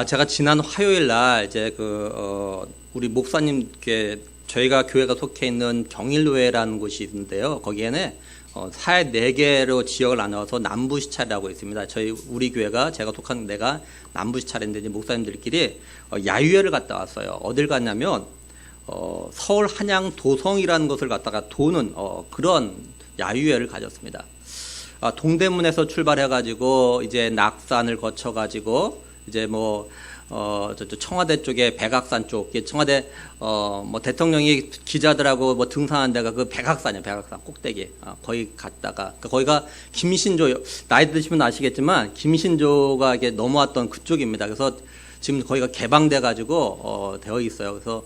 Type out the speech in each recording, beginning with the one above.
제가 지난 화요일 날 이제 우리 목사님께 저희가 교회가 속해 있는 경일교회라는 곳이 있는데요. 거기에는 사회 4개로 지역을 나눠서 남부시찰이라고 있습니다. 우리 교회가 제가 속한 데가 남부시찰인데 이제 목사님들끼리 야유회를 갔다 왔어요. 어딜 갔냐면 서울 한양 도성이라는 곳을 갔다가 도는 그런 야유회를 가졌습니다. 동대문에서 출발해가지고 이제 낙산을 거쳐가지고 이제 청와대 쪽에 백악산 쪽, 청와대 대통령이 기자들하고 등산한 데가 그 백악산이에요. 백악산 꼭대기. 거기 갔다가 거기가 김신조, 나이 드시면 아시겠지만 김신조가 이게 넘어왔던 그쪽입니다. 그래서 지금 거기가 개방돼 가지고 되어 있어요. 그래서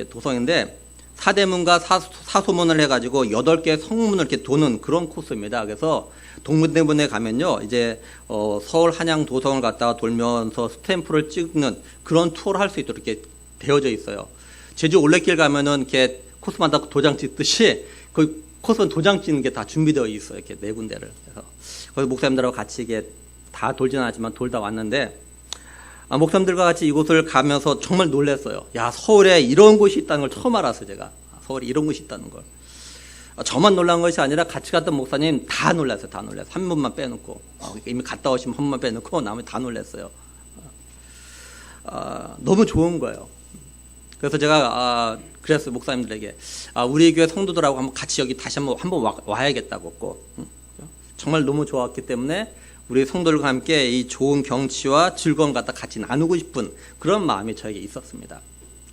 도성인데 사대문과 사소문을 해가지고 8개 성문을 이렇게 도는 그런 코스입니다. 그래서 동대문에 가면요, 이제 서울 한양 도성을 갔다가 돌면서 스탬프를 찍는 그런 투어를 할 수 있도록 이렇게 되어져 있어요. 제주 올레길 가면은 이렇게 코스마다 도장 찍듯이 그 코스는 도장 찍는 게 다 준비되어 있어요. 이렇게 4군데를. 그래서 거기 목사님들하고 같이 이게 다 돌지는 않았지만 돌다 왔는데. 목사님들과 같이 이곳을 가면서 정말 놀랐어요. 야, 서울에 이런 곳이 있다는 걸 처음 알았어요, 제가. 서울에 이런 곳이 있다는 걸. 저만 놀란 것이 아니라 같이 갔던 목사님 다 놀랐어요, 다 놀랐어요. 한 분만 빼놓고. 이미 갔다 오신 한 분만 빼놓고 나머지 다 놀랐어요. 너무 좋은 거예요. 그래서 제가, 그랬어요, 목사님들에게. 우리 교회 성도들하고 한번 같이 여기 다시 한번 와야겠다고 꼭. 정말 너무 좋았기 때문에 우리 성도들과 함께 이 좋은 경치와 즐거움 갖다 같이 나누고 싶은 그런 마음이 저에게 있었습니다.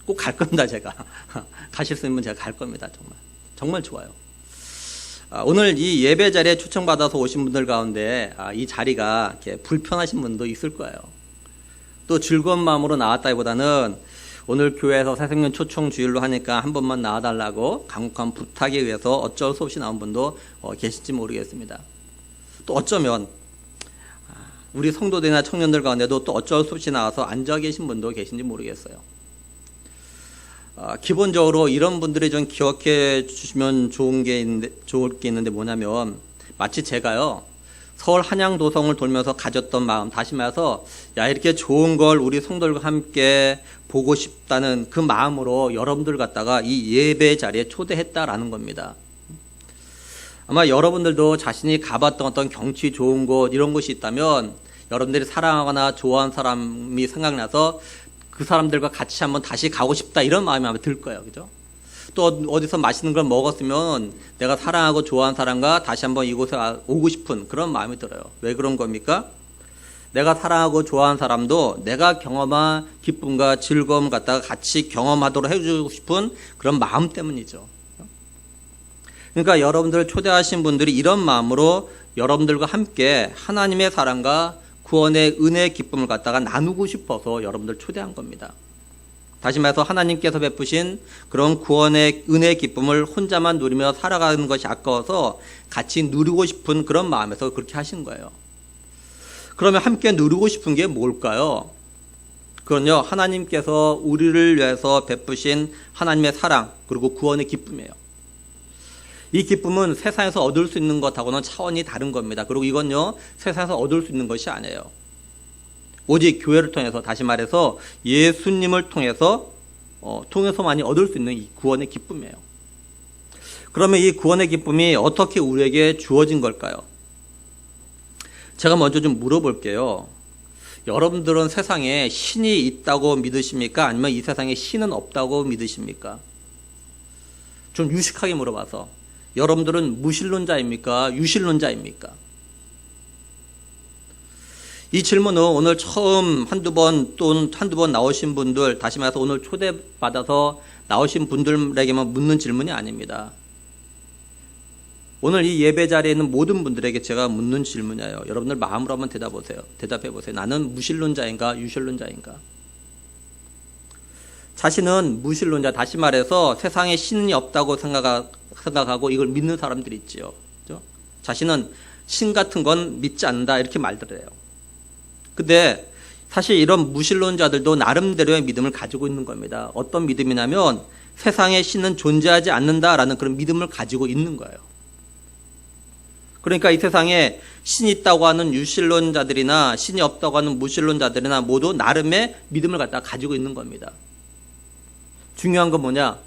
꼭 갈 겁니다, 제가. 가실 수 있으면 제가 갈 겁니다, 정말. 정말 좋아요. 오늘 이 예배 자리에 초청받아서 오신 분들 가운데 이 자리가 이렇게 불편하신 분도 있을 거예요. 또 즐거운 마음으로 나왔다기보다는 오늘 교회에서 새생명 초청 주일로 하니까 한 번만 나와달라고 간곡한 부탁에 의해서 어쩔 수 없이 나온 분도 계실지 모르겠습니다. 또 어쩌면 우리 성도들이나 청년들 가운데도 또 어쩔 수 없이 나와서 앉아 계신 분도 계신지 모르겠어요. 기본적으로 이런 분들이 좀 기억해 주시면 좋을 게 있는데 뭐냐면 마치 제가요 서울 한양 도성을 돌면서 가졌던 마음, 다시 말해서 이렇게 좋은 걸 우리 성도들과 함께 보고 싶다는 그 마음으로 여러분들 갖다가 이 예배 자리에 초대했다라는 겁니다. 아마 여러분들도 자신이 가봤던 어떤 경치 좋은 곳 이런 곳이 있다면 여러분들이 사랑하거나 좋아하는 사람이 생각나서 그 사람들과 같이 한번 다시 가고 싶다 이런 마음이 아마 들 거예요. 그죠? 또 어디서 맛있는 걸 먹었으면 내가 사랑하고 좋아하는 사람과 다시 한번 이곳에 오고 싶은 그런 마음이 들어요. 왜 그런 겁니까? 내가 사랑하고 좋아하는 사람도 내가 경험한 기쁨과 즐거움 갖다가 같이 경험하도록 해주고 싶은 그런 마음 때문이죠. 그러니까 여러분들을 초대하신 분들이 이런 마음으로 여러분들과 함께 하나님의 사랑과 구원의 은혜의 기쁨을 갖다가 나누고 싶어서 여러분들 초대한 겁니다. 다시 말해서 하나님께서 베푸신 그런 구원의 은혜의 기쁨을 혼자만 누리며 살아가는 것이 아까워서 같이 누리고 싶은 그런 마음에서 그렇게 하신 거예요. 그러면 함께 누리고 싶은 게 뭘까요? 그건요, 하나님께서 우리를 위해서 베푸신 하나님의 사랑 그리고 구원의 기쁨이에요. 이 기쁨은 세상에서 얻을 수 있는 것하고는 차원이 다른 겁니다. 그리고 이건요, 세상에서 얻을 수 있는 것이 아니에요. 오직 교회를 통해서, 다시 말해서 예수님을 통해서만이 얻을 수 있는 이 구원의 기쁨이에요. 그러면 이 구원의 기쁨이 어떻게 우리에게 주어진 걸까요? 제가 먼저 좀 물어볼게요. 여러분들은 세상에 신이 있다고 믿으십니까? 아니면 이 세상에 신은 없다고 믿으십니까? 좀 유식하게 물어봐서. 여러분들은 무신론자입니까? 유신론자입니까? 이 질문은 오늘 처음 한두 번 나오신 분들, 다시 말해서 오늘 초대받아서 나오신 분들에게만 묻는 질문이 아닙니다. 오늘 이 예배 자리에 있는 모든 분들에게 제가 묻는 질문이에요. 여러분들 마음으로 한번 대답해 보세요. 나는 무신론자인가? 유신론자인가? 자신은 무신론자, 다시 말해서 세상에 신이 없다고 생각하고 이걸 믿는 사람들이 있지요. 그렇죠? 자신은 신 같은 건 믿지 않는다 이렇게 말들 해요. 근데 사실 이런 무신론자들도 나름대로의 믿음을 가지고 있는 겁니다. 어떤 믿음이냐면 세상에 신은 존재하지 않는다라는 그런 믿음을 가지고 있는 거예요. 그러니까 이 세상에 신이 있다고 하는 유신론자들이나 신이 없다고 하는 무신론자들이나 모두 나름의 믿음을 갖다 가지고 있는 겁니다. 중요한 건 뭐냐?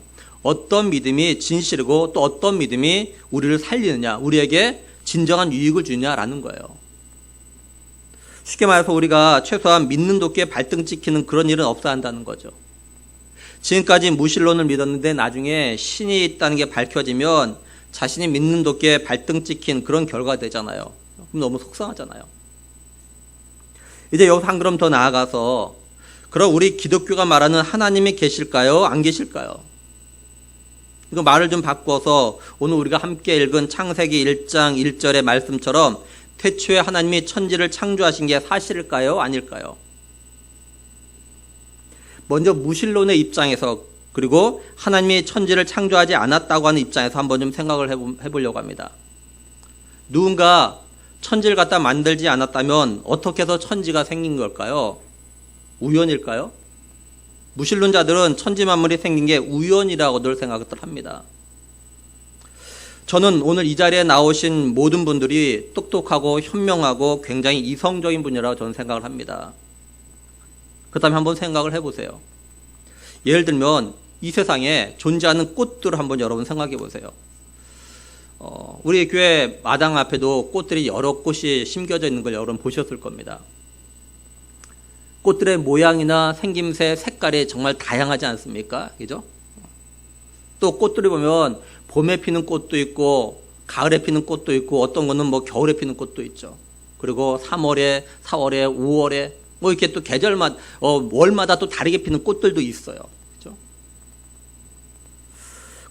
어떤 믿음이 진실이고 또 어떤 믿음이 우리를 살리느냐, 우리에게 진정한 유익을 주냐라는 거예요. 쉽게 말해서 우리가 최소한 믿는 도끼에 발등 찍히는 그런 일은 없어야 한다는 거죠. 지금까지 무신론을 믿었는데 나중에 신이 있다는 게 밝혀지면 자신이 믿는 도끼에 발등 찍힌 그런 결과가 되잖아요. 그럼 너무 속상하잖아요. 이제 여기서 한 걸음 더 나아가서 그럼 우리 기독교가 말하는 하나님이 계실까요? 안 계실까요? 이거 말을 좀 바꿔서 오늘 우리가 함께 읽은 창세기 1장 1절의 말씀처럼 태초에 하나님이 천지를 창조하신 게 사실일까요? 아닐까요? 먼저 무신론의 입장에서 그리고 하나님이 천지를 창조하지 않았다고 하는 입장에서 한번 좀 생각을 해보려고 합니다. 누군가 천지를 갖다 만들지 않았다면 어떻게 해서 천지가 생긴 걸까요? 우연일까요? 무신론자들은 천지 만물이 생긴 게 우연이라고들 생각을 합니다. 저는 오늘 이 자리에 나오신 모든 분들이 똑똑하고 현명하고 굉장히 이성적인 분이라고 저는 생각을 합니다. 그렇다면 한번 생각을 해보세요. 예를 들면 이 세상에 존재하는 꽃들을 한번 여러분 생각해 보세요. 우리 교회 마당 앞에도 꽃들이 여러 꽃이 심겨져 있는 걸 여러분 보셨을 겁니다. 꽃들의 모양이나 생김새, 색깔이 정말 다양하지 않습니까? 그죠? 또 꽃들이 보면 봄에 피는 꽃도 있고 가을에 피는 꽃도 있고 어떤 거는 뭐 겨울에 피는 꽃도 있죠. 그리고 3월에, 4월에, 5월에 뭐 이렇게 또 계절마다 월마다 또 다르게 피는 꽃들도 있어요. 그죠?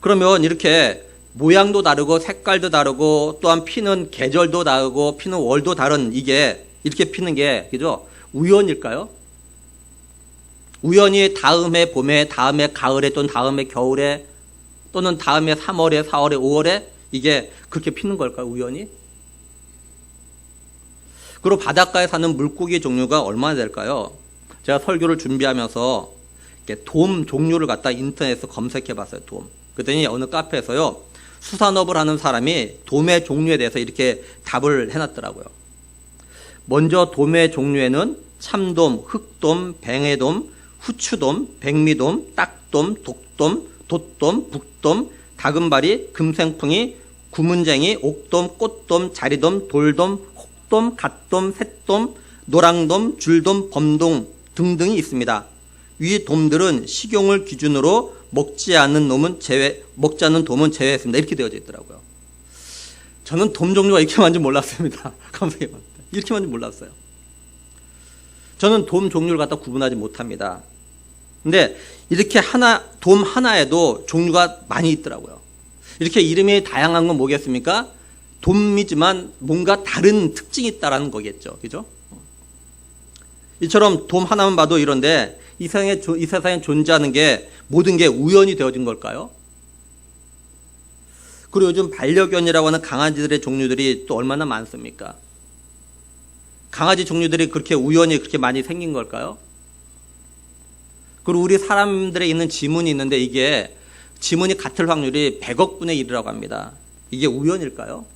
그러면 이렇게 모양도 다르고 색깔도 다르고 또한 피는 계절도 다르고 피는 월도 다른 이게 이렇게 피는 게 그죠? 우연일까요? 우연히 다음해 봄에, 다음해 가을에 또는 다음해 겨울에 또는 다음해 3월에, 4월에, 5월에 이게 그렇게 피는 걸까요? 우연히? 그리고 바닷가에 사는 물고기 종류가 얼마나 될까요? 제가 설교를 준비하면서 이렇게 돔 종류를 갖다 인터넷에서 검색해 봤어요. 돔. 그랬더니 어느 카페에서요. 수산업을 하는 사람이 돔의 종류에 대해서 이렇게 답을 해놨더라고요. 먼저 돔의 종류에는 참돔, 흑돔, 뱅에돔, 후추돔, 백미돔, 딱돔, 독돔, 돛돔, 북돔, 다금바리, 금생풍이, 구문쟁이, 옥돔, 꽃돔, 자리돔, 돌돔, 혹돔, 갓돔, 쇳돔, 노랑돔, 줄돔, 범돔 등등이 있습니다. 위 돔들은 식용을 기준으로 먹지 않는 돔은 제외했습니다. 이렇게 되어져 있더라고요. 저는 돔 종류가 이렇게 많은지 몰랐습니다. 감사합니다. 이렇게 많은지 몰랐어요. 저는 돔 종류를 갖다 구분하지 못합니다. 근데 이렇게 돔 하나에도 종류가 많이 있더라고요. 이렇게 이름이 다양한 건 뭐겠습니까? 돔이지만 뭔가 다른 특징이 있다라는 거겠죠. 그죠? 이처럼 돔 하나만 봐도 이런데 이 세상에 존재하는 게 모든 게 우연이 되어진 걸까요? 그리고 요즘 반려견이라고 하는 강아지들의 종류들이 또 얼마나 많습니까? 강아지 종류들이 그렇게 우연히 그렇게 많이 생긴 걸까요? 그리고 우리 사람들에 있는 지문이 있는데 이게 지문이 같을 확률이 100억 분의 1이라고 합니다. 이게 우연일까요?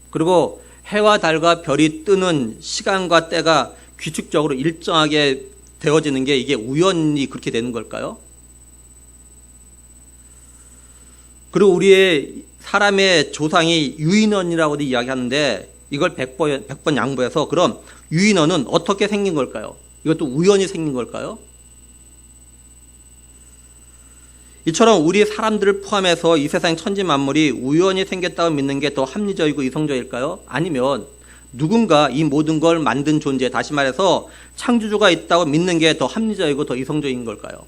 그리고 해와 달과 별이 뜨는 시간과 때가 규칙적으로 일정하게 되어지는 게 이게 우연히 그렇게 되는 걸까요? 그리고 우리의 사람의 조상이 유인원이라고도 이야기하는데 이걸 100번 양보해서 그럼 유인원은 어떻게 생긴 걸까요? 이것도 우연히 생긴 걸까요? 이처럼 우리 사람들을 포함해서 이 세상 천지 만물이 우연히 생겼다고 믿는 게 더 합리적이고 이성적일까요? 아니면 누군가 이 모든 걸 만든 존재, 다시 말해서 창조주가 있다고 믿는 게 더 합리적이고 더 이성적인 걸까요?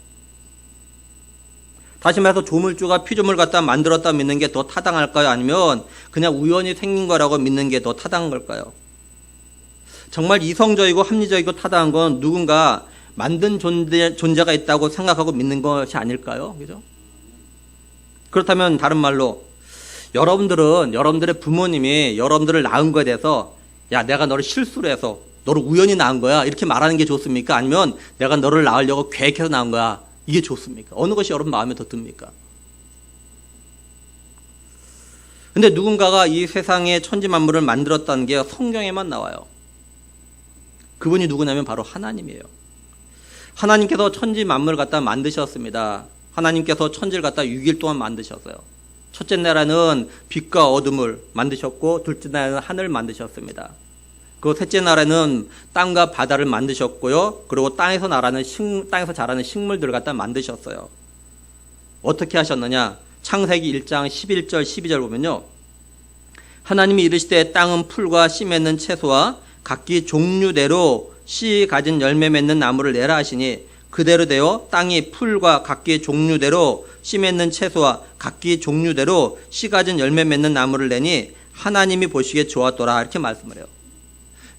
다시 말해서 조물주가 피조물 갖다 만들었다고 믿는 게 더 타당할까요? 아니면 그냥 우연히 생긴 거라고 믿는 게 더 타당한 걸까요? 정말 이성적이고 합리적이고 타당한 건 누군가 만든 존재가 있다고 생각하고 믿는 것이 아닐까요? 그죠? 그렇다면 다른 말로 여러분들의 부모님이 여러분들을 낳은 거에 대해서 야, 내가 너를 실수로 해서 너를 우연히 낳은 거야 이렇게 말하는 게 좋습니까? 아니면 내가 너를 낳으려고 계획해서 낳은 거야 이게 좋습니까? 어느 것이 여러분 마음에 더 듭니까? 근데 누군가가 이 세상의 천지 만물을 만들었다는 게 성경에만 나와요. 그분이 누구냐면 바로 하나님이에요. 하나님께서 천지 만물을 갖다 만드셨습니다. 하나님께서 천지를 갖다 6일 동안 만드셨어요. 첫째 날에는 빛과 어둠을 만드셨고, 둘째 날에는 하늘을 만드셨습니다. 그 셋째 날에는 땅과 바다를 만드셨고요. 그리고 땅에서 자라는 식물들을 갖다 만드셨어요. 어떻게 하셨느냐? 창세기 1장 11절 12절 보면요. 하나님이 이르시되 땅은 풀과 씨 맺는 채소와 각기 종류대로 씨 가진 열매 맺는 나무를 내라 하시니 그대로 되어 땅이 풀과 각기 종류대로 씨 맺는 채소와 각기 종류대로 씨 가진 열매 맺는 나무를 내니 하나님이 보시기에 좋았더라 이렇게 말씀을 해요.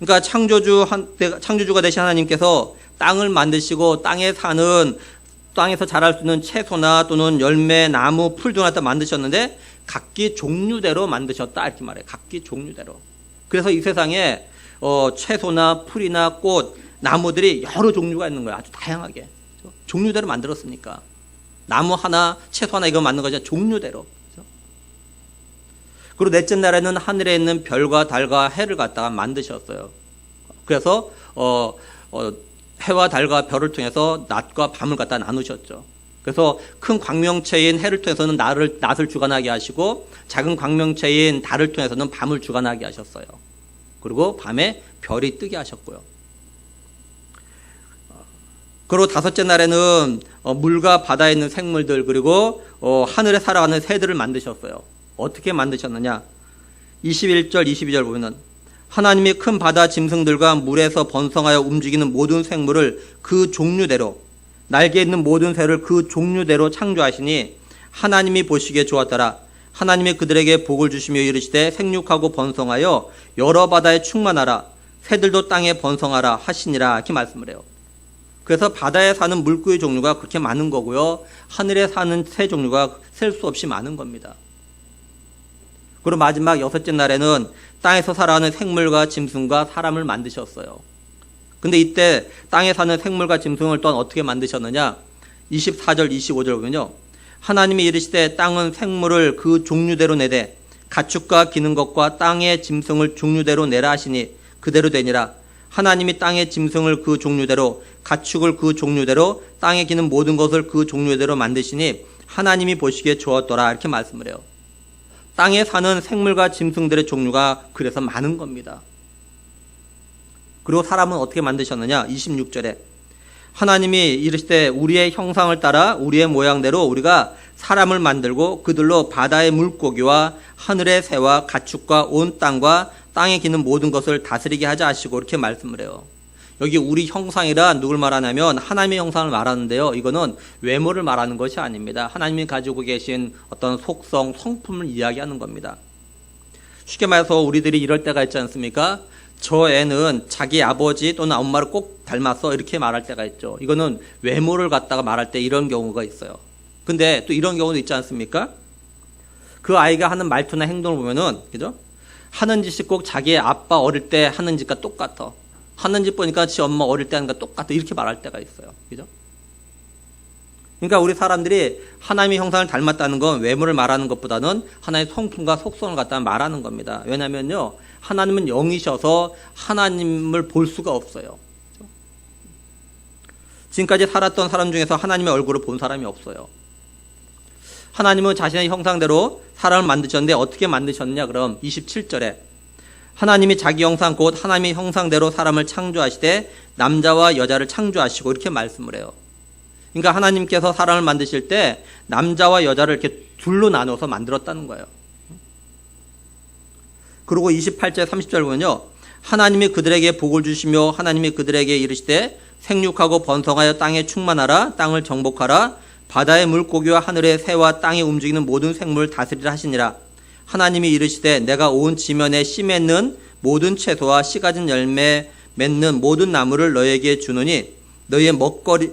그러니까 창조주가 되신 하나님께서 땅을 만드시고 땅에서 자랄 수 있는 채소나 또는 열매, 나무, 풀 등을 갖다 만드셨는데 각기 종류대로 만드셨다 이렇게 말해요. 각기 종류대로. 그래서 이 세상에 채소나 풀이나 꽃, 나무들이 여러 종류가 있는 거예요. 아주 다양하게. 종류대로 만들었으니까. 나무 하나, 채소 하나 이거 만든 거죠. 종류대로. 그리고 넷째 날에는 하늘에 있는 별과 달과 해를 갖다가 만드셨어요. 그래서 해와 달과 별을 통해서 낮과 밤을 갖다 나누셨죠. 그래서 큰 광명체인 해를 통해서는 낮을 주관하게 하시고 작은 광명체인 달을 통해서는 밤을 주관하게 하셨어요. 그리고 밤에 별이 뜨게 하셨고요. 그리고 다섯째 날에는 물과 바다에 있는 생물들 그리고 하늘에 살아가는 새들을 만드셨어요. 어떻게 만드셨느냐? 21절 22절 보면은 하나님이 큰 바다 짐승들과 물에서 번성하여 움직이는 모든 생물을 그 종류대로 날개 있는 모든 새를 그 종류대로 창조하시니 하나님이 보시기에 좋았더라. 하나님이 그들에게 복을 주시며 이르시되 생육하고 번성하여 여러 바다에 충만하라. 새들도 땅에 번성하라 하시니라 이렇게 말씀을 해요. 그래서 바다에 사는 물고기 종류가 그렇게 많은 거고요. 하늘에 사는 새 종류가 셀 수 없이 많은 겁니다. 그리고 마지막 여섯째 날에는 땅에서 살아가는 생물과 짐승과 사람을 만드셨어요. 근데 이때 땅에 사는 생물과 짐승을 또한 어떻게 만드셨느냐? 24절 25절 보면요. 하나님이 이르시되 땅은 생물을 그 종류대로 내되 가축과 기는 것과 땅의 짐승을 종류대로 내라 하시니 그대로 되니라. 하나님이 땅의 짐승을 그 종류대로 가축을 그 종류대로 땅에 기는 모든 것을 그 종류대로 만드시니 하나님이 보시기에 좋았더라 이렇게 말씀을 해요. 땅에 사는 생물과 짐승들의 종류가 그래서 많은 겁니다. 그리고 사람은 어떻게 만드셨느냐? 26절에 하나님이 이르시되 우리의 형상을 따라 우리의 모양대로 우리가 사람을 만들고 그들로 바다의 물고기와 하늘의 새와 가축과 온 땅과 땅에 기는 모든 것을 다스리게 하자 하시고 이렇게 말씀을 해요. 여기 우리 형상이라 누굴 말하냐면 하나님의 형상을 말하는데요. 이거는 외모를 말하는 것이 아닙니다. 하나님이 가지고 계신 어떤 속성, 성품을 이야기하는 겁니다. 쉽게 말해서 우리들이 이럴 때가 있지 않습니까? 저 애는 자기 아버지 또는 엄마를 꼭 닮았어 이렇게 말할 때가 있죠. 이거는 외모를 갖다가 말할 때 이런 경우가 있어요. 근데 또 이런 경우도 있지 않습니까? 그 아이가 하는 말투나 행동을 보면은 그죠? 하는 짓이 꼭 자기의 아빠 어릴 때 하는 짓과 똑같아. 하는 짓 보니까 지 엄마 어릴 때 하는 거 똑같아. 이렇게 말할 때가 있어요. 그죠? 그러니까 우리 사람들이 하나님의 형상을 닮았다는 건 외모를 말하는 것보다는 하나님의 성품과 속성을 갖다 말하는 겁니다. 왜냐면요. 하나님은 영이셔서 하나님을 볼 수가 없어요. 그죠? 지금까지 살았던 사람 중에서 하나님의 얼굴을 본 사람이 없어요. 하나님은 자신의 형상대로 사람을 만드셨는데 어떻게 만드셨느냐? 그럼 27절에 하나님이 자기 형상 곧 하나님의 형상대로 사람을 창조하시되 남자와 여자를 창조하시고 이렇게 말씀을 해요. 그러니까 하나님께서 사람을 만드실 때 남자와 여자를 이렇게 둘로 나눠서 만들었다는 거예요. 그리고 28절 30절 보면요. 하나님이 그들에게 복을 주시며 하나님이 그들에게 이르시되 생육하고 번성하여 땅에 충만하라. 땅을 정복하라. 바다의 물고기와 하늘의 새와 땅에 움직이는 모든 생물을 다스리라 하시니라. 하나님이 이르시되 내가 온 지면에 씨 맺는 모든 채소와 씨 가진 열매 맺는 모든 나무를 너에게 주노니 너희의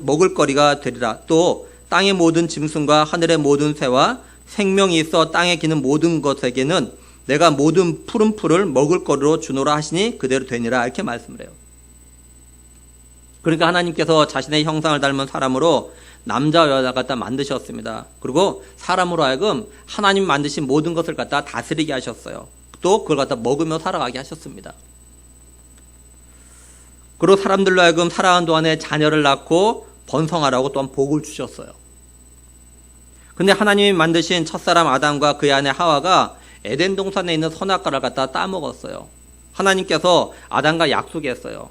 먹을 거리가 되리라. 또 땅의 모든 짐승과 하늘의 모든 새와 생명이 있어 땅에 기는 모든 것에게는 내가 모든 푸른 풀을 먹을 거리로 주노라 하시니 그대로 되니라. 이렇게 말씀을 해요. 그러니까 하나님께서 자신의 형상을 닮은 사람으로 남자와 여자 갖다 만드셨습니다. 그리고 사람으로 하여금 하나님 만드신 모든 것을 갖다 다스리게 하셨어요. 또 그걸 갖다 먹으며 살아가게 하셨습니다. 그리고 사람들로 하여금 살아가는 동안에 자녀를 낳고 번성하라고 또한 복을 주셨어요. 근데 하나님이 만드신 첫사람 아담과 그의 아내 하와가 에덴 동산에 있는 선악과를 갖다 따먹었어요. 하나님께서 아담과 약속했어요.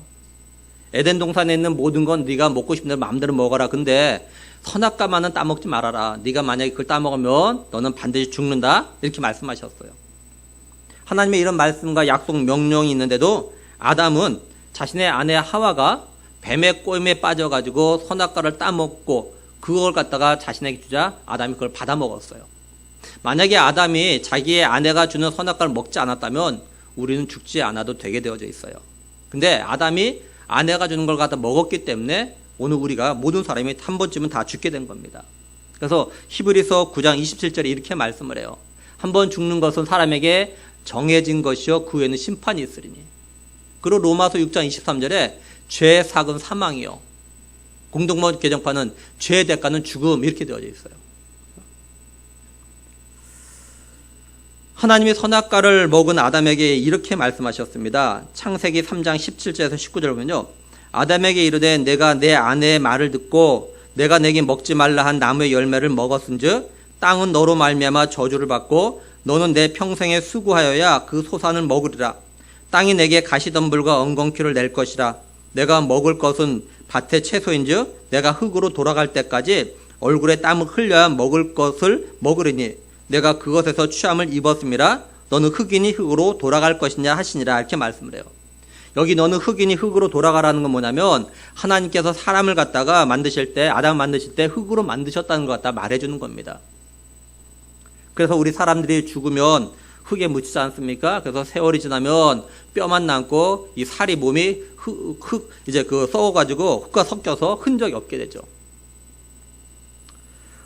에덴 동산에 있는 모든 건 네가 먹고 싶은 대로 마음대로 먹어라. 근데 선악과만은 따먹지 말아라. 네가 만약에 그걸 따먹으면 너는 반드시 죽는다. 이렇게 말씀하셨어요. 하나님의 이런 말씀과 약속 명령이 있는데도 아담은 자신의 아내 하와가 뱀의 꼬임에 빠져가지고 선악과를 따먹고 그걸 갖다가 자신에게 주자 아담이 그걸 받아먹었어요. 만약에 아담이 자기의 아내가 주는 선악과를 먹지 않았다면 우리는 죽지 않아도 되게 되어져 있어요. 근데 아담이 아내가 주는 걸 갖다 먹었기 때문에 오늘 우리가 모든 사람이 한 번쯤은 다 죽게 된 겁니다. 그래서 히브리서 9장 27절에 이렇게 말씀을 해요. 한 번 죽는 것은 사람에게 정해진 것이요 그 후에는 심판이 있으리니. 그리고 로마서 6장 23절에 죄의 삭은 사망이요 공동번 개정판은 죄의 대가는 죽음 이렇게 되어져 있어요. 하나님이 선악과를 먹은 아담에게 이렇게 말씀하셨습니다. 창세기 3장 17절에서 19절 보면요. 아담에게 이르되 내가 내 아내의 말을 듣고 내가 내게 먹지 말라 한 나무의 열매를 먹었은즉 땅은 너로 말미암아 저주를 받고 너는 내 평생에 수고하여야 그 소산을 먹으리라. 땅이 내게 가시덤불과 엉겅퀴를 낼 것이라. 내가 먹을 것은 밭의 채소인즉 내가 흙으로 돌아갈 때까지 얼굴에 땀을 흘려야 먹을 것을 먹으리니 내가 그것에서 취함을 입었음이라. 너는 흙이니 흙으로 돌아갈 것이냐 하시니라. 이렇게 말씀을 해요. 여기 너는 흙이니 흙으로 돌아가라는 건 뭐냐면 하나님께서 사람을 갖다가 만드실 때 아담 만드실 때 흙으로 만드셨다는 것 갖다 말해주는 겁니다. 그래서 우리 사람들이 죽으면 흙에 묻히지 않습니까? 그래서 세월이 지나면 뼈만 남고 이 살이 몸이 이제 썩어가지고 흙과 섞여서 흔적이 없게 되죠.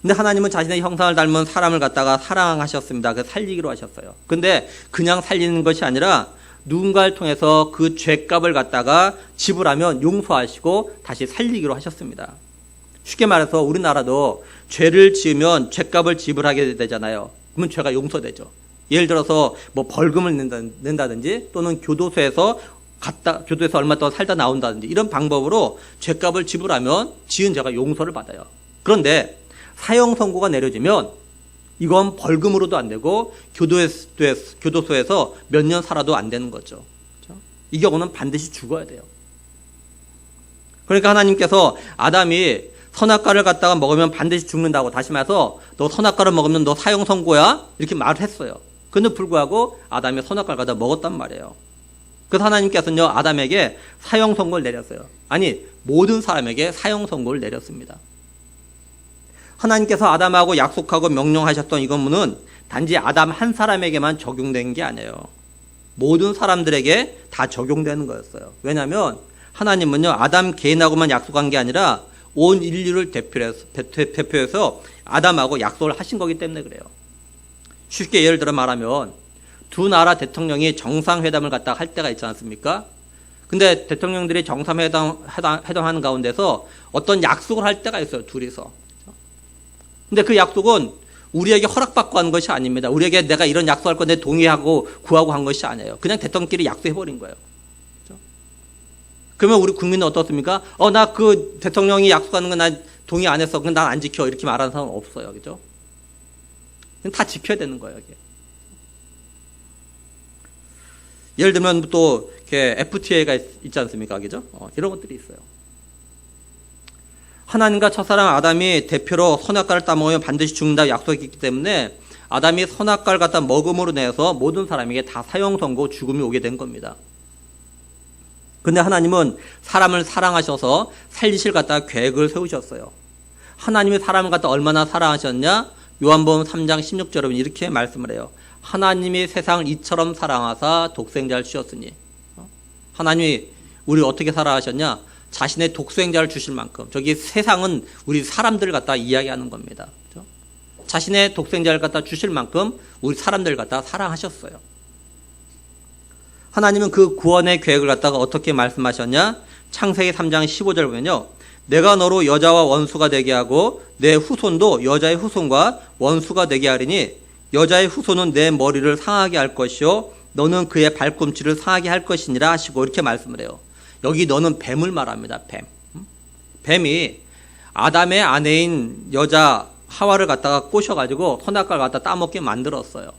근데 하나님은 자신의 형상을 닮은 사람을 갖다가 사랑하셨습니다. 그래서 살리기로 하셨어요. 근데 그냥 살리는 것이 아니라 누군가를 통해서 그 죄값을 갖다가 지불하면 용서하시고 다시 살리기로 하셨습니다. 쉽게 말해서 우리나라도 죄를 지으면 죄값을 지불하게 되잖아요. 그러면 죄가 용서되죠. 예를 들어서 뭐 벌금을 낸다든지 또는 교도소에서 얼마 동안 살다 나온다든지 이런 방법으로 죄값을 지불하면 지은 죄가 용서를 받아요. 그런데 사형 선고가 내려지면 이건 벌금으로도 안 되고 교도소에서 몇 년 살아도 안 되는 거죠. 그렇죠? 이 경우는 반드시 죽어야 돼요. 그러니까 하나님께서 아담이 선악과를 갖다가 먹으면 반드시 죽는다고 다시 말해서 너 선악과를 먹으면 너 사형 선고야 이렇게 말을 했어요. 그런데 불구하고 아담이 선악과를 갖다 먹었단 말이에요. 그래서 하나님께서는요 아담에게 사형 선고를 내렸어요. 아니 모든 사람에게 사형 선고를 내렸습니다. 하나님께서 아담하고 약속하고 명령하셨던 이 건문은 단지 아담 한 사람에게만 적용된 게 아니에요. 모든 사람들에게 다 적용되는 거였어요. 왜냐하면 하나님은요 아담 개인하고만 약속한 게 아니라 온 인류를 대표해서 아담하고 약속을 하신 거기 때문에 그래요. 쉽게 예를 들어 말하면 두 나라 대통령이 정상회담을 갖다가 할 때가 있지 않습니까? 근데 대통령들이 정상회담하는 가운데서 어떤 약속을 할 때가 있어요. 둘이서. 근데 그 약속은 우리에게 허락받고 하는 것이 아닙니다. 우리에게 내가 이런 약속할 건데 동의하고 구하고 한 것이 아니에요. 그냥 대통령끼리 약속해버린 거예요. 그렇죠? 그러면 우리 국민은 어떻습니까? 나 그 대통령이 약속하는 건 난 동의 안 했어. 그럼 난 안 지켜. 이렇게 말하는 사람은 없어요. 그죠? 다 지켜야 되는 거예요. 이게. 예를 들면 또 이렇게 FTA가 있지 않습니까? 그죠? 이런 것들이 있어요. 하나님과 첫사람 아담이 대표로 선악과를 따먹으면 반드시 죽는다고 약속했기 때문에 아담이 선악과를 갖다 먹음으로 인해서 모든 사람에게 다 사형 선고 죽음이 오게 된 겁니다. 근데 하나님은 사람을 사랑하셔서 살리실 갖다 계획을 세우셨어요. 하나님이 사람을 갖다 얼마나 사랑하셨냐? 요한복음 3장 16절에 이렇게 말씀을 해요. 하나님이 세상을 이처럼 사랑하사 독생자를 주셨으니. 하나님이 우리 어떻게 사랑하셨냐? 자신의 독생자를 주실 만큼. 저기 세상은 우리 사람들을 갖다 이야기하는 겁니다. 그렇죠? 자신의 독생자를 갖다 주실 만큼 우리 사람들을 갖다 사랑하셨어요. 하나님은 그 구원의 계획을 갖다가 어떻게 말씀하셨냐? 창세기 3장 15절 보면요. 내가 너로 여자와 원수가 되게 하고 내 후손도 여자의 후손과 원수가 되게 하리니 여자의 후손은 내 머리를 상하게 할 것이요 너는 그의 발꿈치를 상하게 할 것이니라 하시고 이렇게 말씀을 해요. 여기 너는 뱀을 말합니다. 뱀. 뱀이 아담의 아내인 여자 하와를 갖다가 꼬셔가지고 선악과를 갖다 따먹게 만들었어요.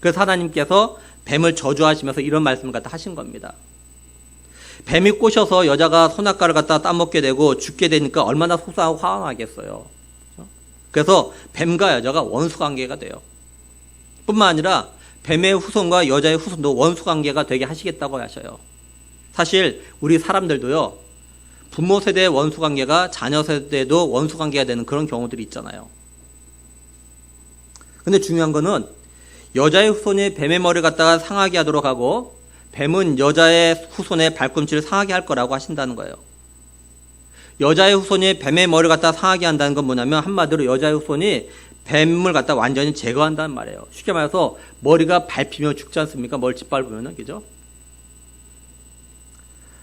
그래서 하나님께서 뱀을 저주하시면서 이런 말씀을 갖다 하신 겁니다. 뱀이 꼬셔서 여자가 선악과를 갖다 따먹게 되고 죽게 되니까 얼마나 속상하고 화가 나겠어요. 그래서 뱀과 여자가 원수 관계가 돼요. 뿐만 아니라 뱀의 후손과 여자의 후손도 원수 관계가 되게 하시겠다고 하셔요. 사실 우리 사람들도요. 부모 세대의 원수 관계가 자녀 세대에도 원수 관계가 되는 그런 경우들이 있잖아요. 근데 중요한 거는 여자의 후손이 뱀의 머리를 갖다가 상하게 하도록 하고 뱀은 여자의 후손의 발꿈치를 상하게 할 거라고 하신다는 거예요. 여자의 후손이 뱀의 머리를 갖다가 상하게 한다는 건 뭐냐면 한마디로 여자의 후손이 뱀을 갖다 완전히 제거한다는 말이에요. 쉽게 말해서 머리가 밟히면 죽지 않습니까? 머리 짓밟으면은, 그죠?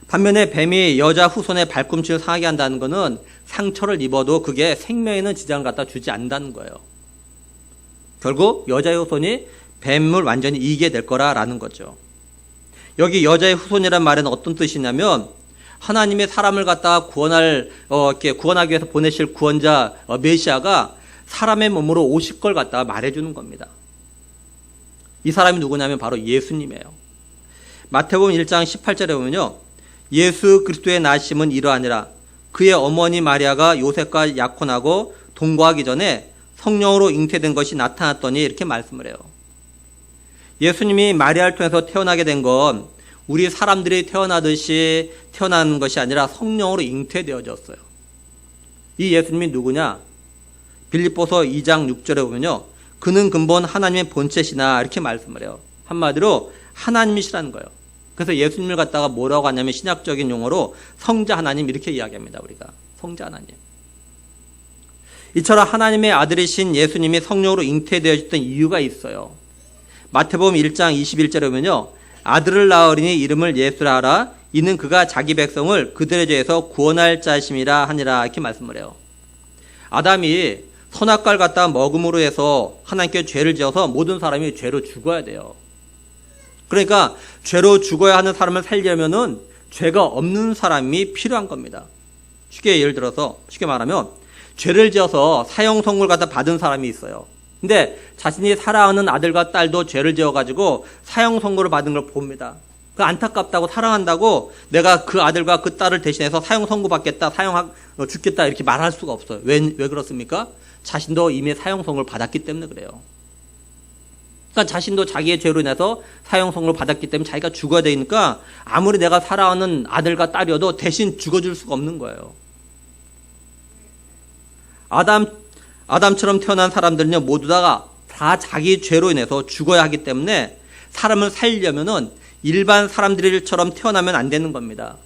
반면에 뱀이 여자 후손의 발꿈치를 상하게 한다는 것은 상처를 입어도 그게 생명에는 지장을 갖다 주지 않는다는 거예요. 결국 여자의 후손이 뱀을 완전히 이기게 될 거라는 거죠. 여기 여자의 후손이란 말은 어떤 뜻이냐면 하나님의 사람을 갖다가 구원하기 위해서 보내실 구원자 메시아가 사람의 몸으로 오실 걸 갖다가 말해주는 겁니다. 이 사람이 누구냐면 바로 예수님이에요. 마태복음 1장 18절에 보면요. 예수 그리스도의 나심은 이러하니라. 그의 어머니 마리아가 요셉과 약혼하고 동거하기 전에 성령으로 잉태된 것이 나타났더니 이렇게 말씀을 해요. 예수님이 마리아를 통해서 태어나게 된 건 우리 사람들이 태어나듯이 태어나는 것이 아니라 성령으로 잉태되어졌어요. 이 예수님이 누구냐? 빌립보서 2장 6절에 보면요. 그는 근본 하나님의 본체시나 이렇게 말씀을 해요. 한마디로 하나님이시라는 거예요. 그래서 예수님을 갖다가 뭐라고 하냐면 신약적인 용어로 성자 하나님 이렇게 이야기합니다. 우리가 성자 하나님. 이처럼 하나님의 아들이신 예수님이 성령으로 잉태되어졌던 이유가 있어요. 마태복음 1장 21절에 보면요. 아들을 낳으리니 이름을 예수라 하라. 이는 그가 자기 백성을 그들의 죄에서 구원할 자심이라 하니라 이렇게 말씀을 해요. 아담이 선악과를 갖다 먹음으로 해서 하나님께 죄를 지어서 모든 사람이 죄로 죽어야 돼요. 그러니까 죄로 죽어야 하는 사람을 살려면은 죄가 없는 사람이 필요한 겁니다. 쉽게 말하면 죄를 지어서 사형 선고를 갖다 받은 사람이 있어요. 근데 자신이 사랑하는 아들과 딸도 죄를 지어가지고 사형 선고를 받은 걸 봅니다. 그 안타깝다고 사랑한다고 내가 그 아들과 그 딸을 대신해서 사형 선고 받겠다, 죽겠다 이렇게 말할 수가 없어요. 왜 그렇습니까? 자신도 이미 사형 선고를 받았기 때문에 그래요. 그러니까 자신도 자기의 죄로 인해서 사형 선고를 받았기 때문에 자기가 죽어야 되니까 아무리 내가 사랑하는 아들과 딸이어도 대신 죽어줄 수가 없는 거예요. 아담처럼 태어난 사람들은요, 모두 다 자기 죄로 인해서 죽어야 하기 때문에 사람을 살려면은 일반 사람들처럼 태어나면 안 되는 겁니다.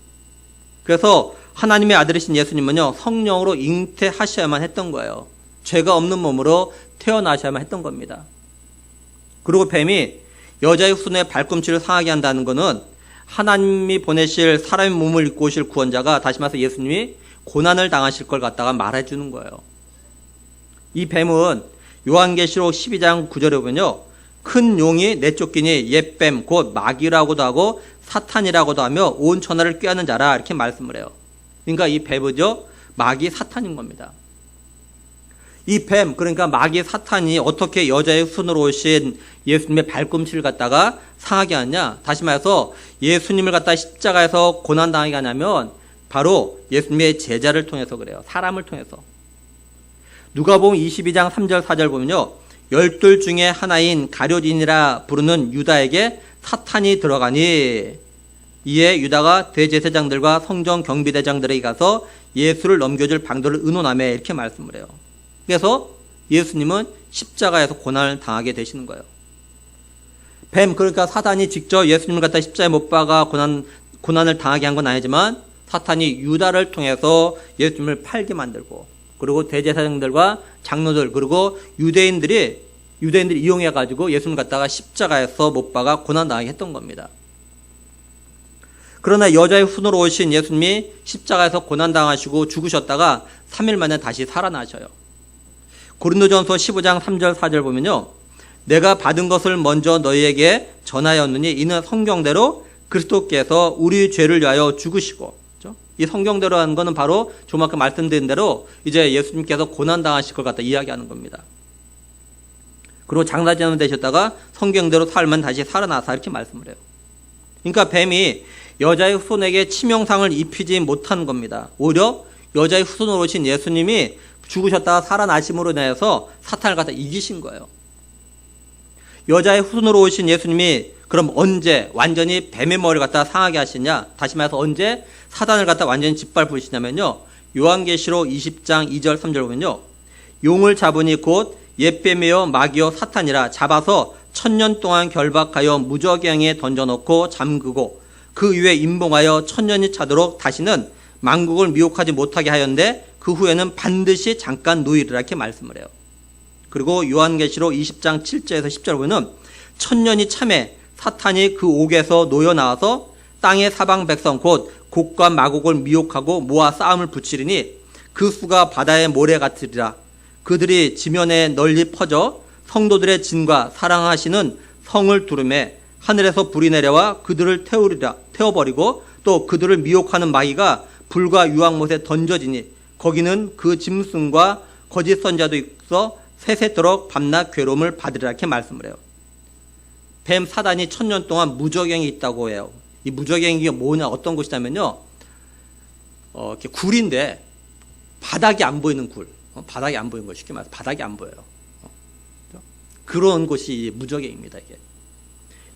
그래서 하나님의 아들이신 예수님은요, 성령으로 잉태하셔야만 했던 거예요. 죄가 없는 몸으로 태어나셔야만 했던 겁니다. 그리고 뱀이 여자의 후손의 발꿈치를 상하게 한다는 것은 하나님이 보내실 사람의 몸을 입고 오실 구원자가 다시 말해서 예수님이 고난을 당하실 걸 갖다가 말해주는 거예요. 이 뱀은 요한계시록 12장 9절에 보면요. 큰 용이 내쫓기니 옛뱀 곧 마귀라고도 하고 사탄이라고도 하며 온 천하를 꾀하는 자라 이렇게 말씀을 해요. 그러니까 이 뱀은요. 마귀 사탄인 겁니다. 이 뱀 그러니까 마귀 사탄이 어떻게 여자의 후손으로 오신 예수님의 발꿈치를 갖다가 상하게 하냐. 다시 말해서 예수님을 갖다 십자가에서 고난당하게 하냐면 바로 예수님의 제자를 통해서 그래요. 사람을 통해서. 누가복음 22장 3절 4절 보면요. 12 중에 하나인 가룟인이라 부르는 유다에게 사탄이 들어가니 이에 유다가 대제사장들과 성전 경비대장들에게 가서 예수를 넘겨줄 방도를 의논하며 이렇게 말씀을 해요. 그래서 예수님은 십자가에서 고난을 당하게 되시는 거예요. 뱀 그러니까 사탄이 직접 예수님을 갖다 십자가에 못 박아 고난을 당하게 한 건 아니지만 사탄이 유다를 통해서 예수님을 팔게 만들고 그리고 대제사장들과 장로들 그리고 유대인들이 이용해 가지고 예수님을 갖다가 십자가에서 못 박아 고난 당하게 했던 겁니다. 그러나 여자의 후손으로 오신 예수님이 십자가에서 고난당하시고 죽으셨다가 3일 만에 다시 살아나셔요. 고린도전서 15장 3절 4절 보면요. 내가 받은 것을 먼저 너희에게 전하였느니 이는 성경대로 그리스도께서 우리 죄를 위하여 죽으시고, 그렇죠? 이 성경대로 하는 것은 바로 조만간 말씀드린 대로 이제 예수님께서 고난당하실 것 같다 이야기하는 겁니다. 그리고 장사제는 되셨다가 성경대로 살면 다시 살아나사 이렇게 말씀을 해요. 그러니까 뱀이 여자의 후손에게 치명상을 입히지 못한 겁니다. 오히려 여자의 후손으로 오신 예수님이 죽으셨다가 살아나심으로 인해서 사탄을 갖다 이기신 거예요. 여자의 후손으로 오신 예수님이 그럼 언제 완전히 뱀의 머리를 갖다 상하게 하시냐? 다시 말해서 언제 사단을 갖다 완전히 짓밟으시냐면요. 요한계시록 20장 2절 3절 보면요. 용을 잡으니 곧 옛뱀이요 마귀요 사탄이라 잡아서 1000년 동안 결박하여 무저갱에 던져놓고 잠그고 그 위에 임봉하여 1000년이 차도록 다시는 만국을 미혹하지 못하게 하였는데 그 후에는 반드시 잠깐 누이리라 이렇게 말씀을 해요. 그리고 요한계시록 20장 7절에서 10절 보면 1000년이 참에 사탄이 그 옥에서 놓여 나와서 땅의 사방 백성 곧 곡과 마곡을 미혹하고 모아 싸움을 붙이리니 그 수가 바다의 모래 같으리라. 그들이 지면에 널리 퍼져 성도들의 진과 사랑하시는 성을 두르매 하늘에서 불이 내려와 그들을 태워버리고 또 그들을 미혹하는 마귀가 불과 유황못에 던져지니 거기는 그 짐승과 거짓 선자도 있어 세세토록 밤낮 괴로움을 받으리라 이렇게 말씀을 해요. 뱀 사단이 1000년 동안 무저갱이 있다고 해요. 이 무저갱이가 뭐냐 어떤 곳이냐면요. 이렇게 굴인데 바닥이 안 보이는 굴. 바닥이 안 보이는 거 쉽게 말해서 바닥이 안 보여요. 그런 곳이 무저갱입니다. 이게.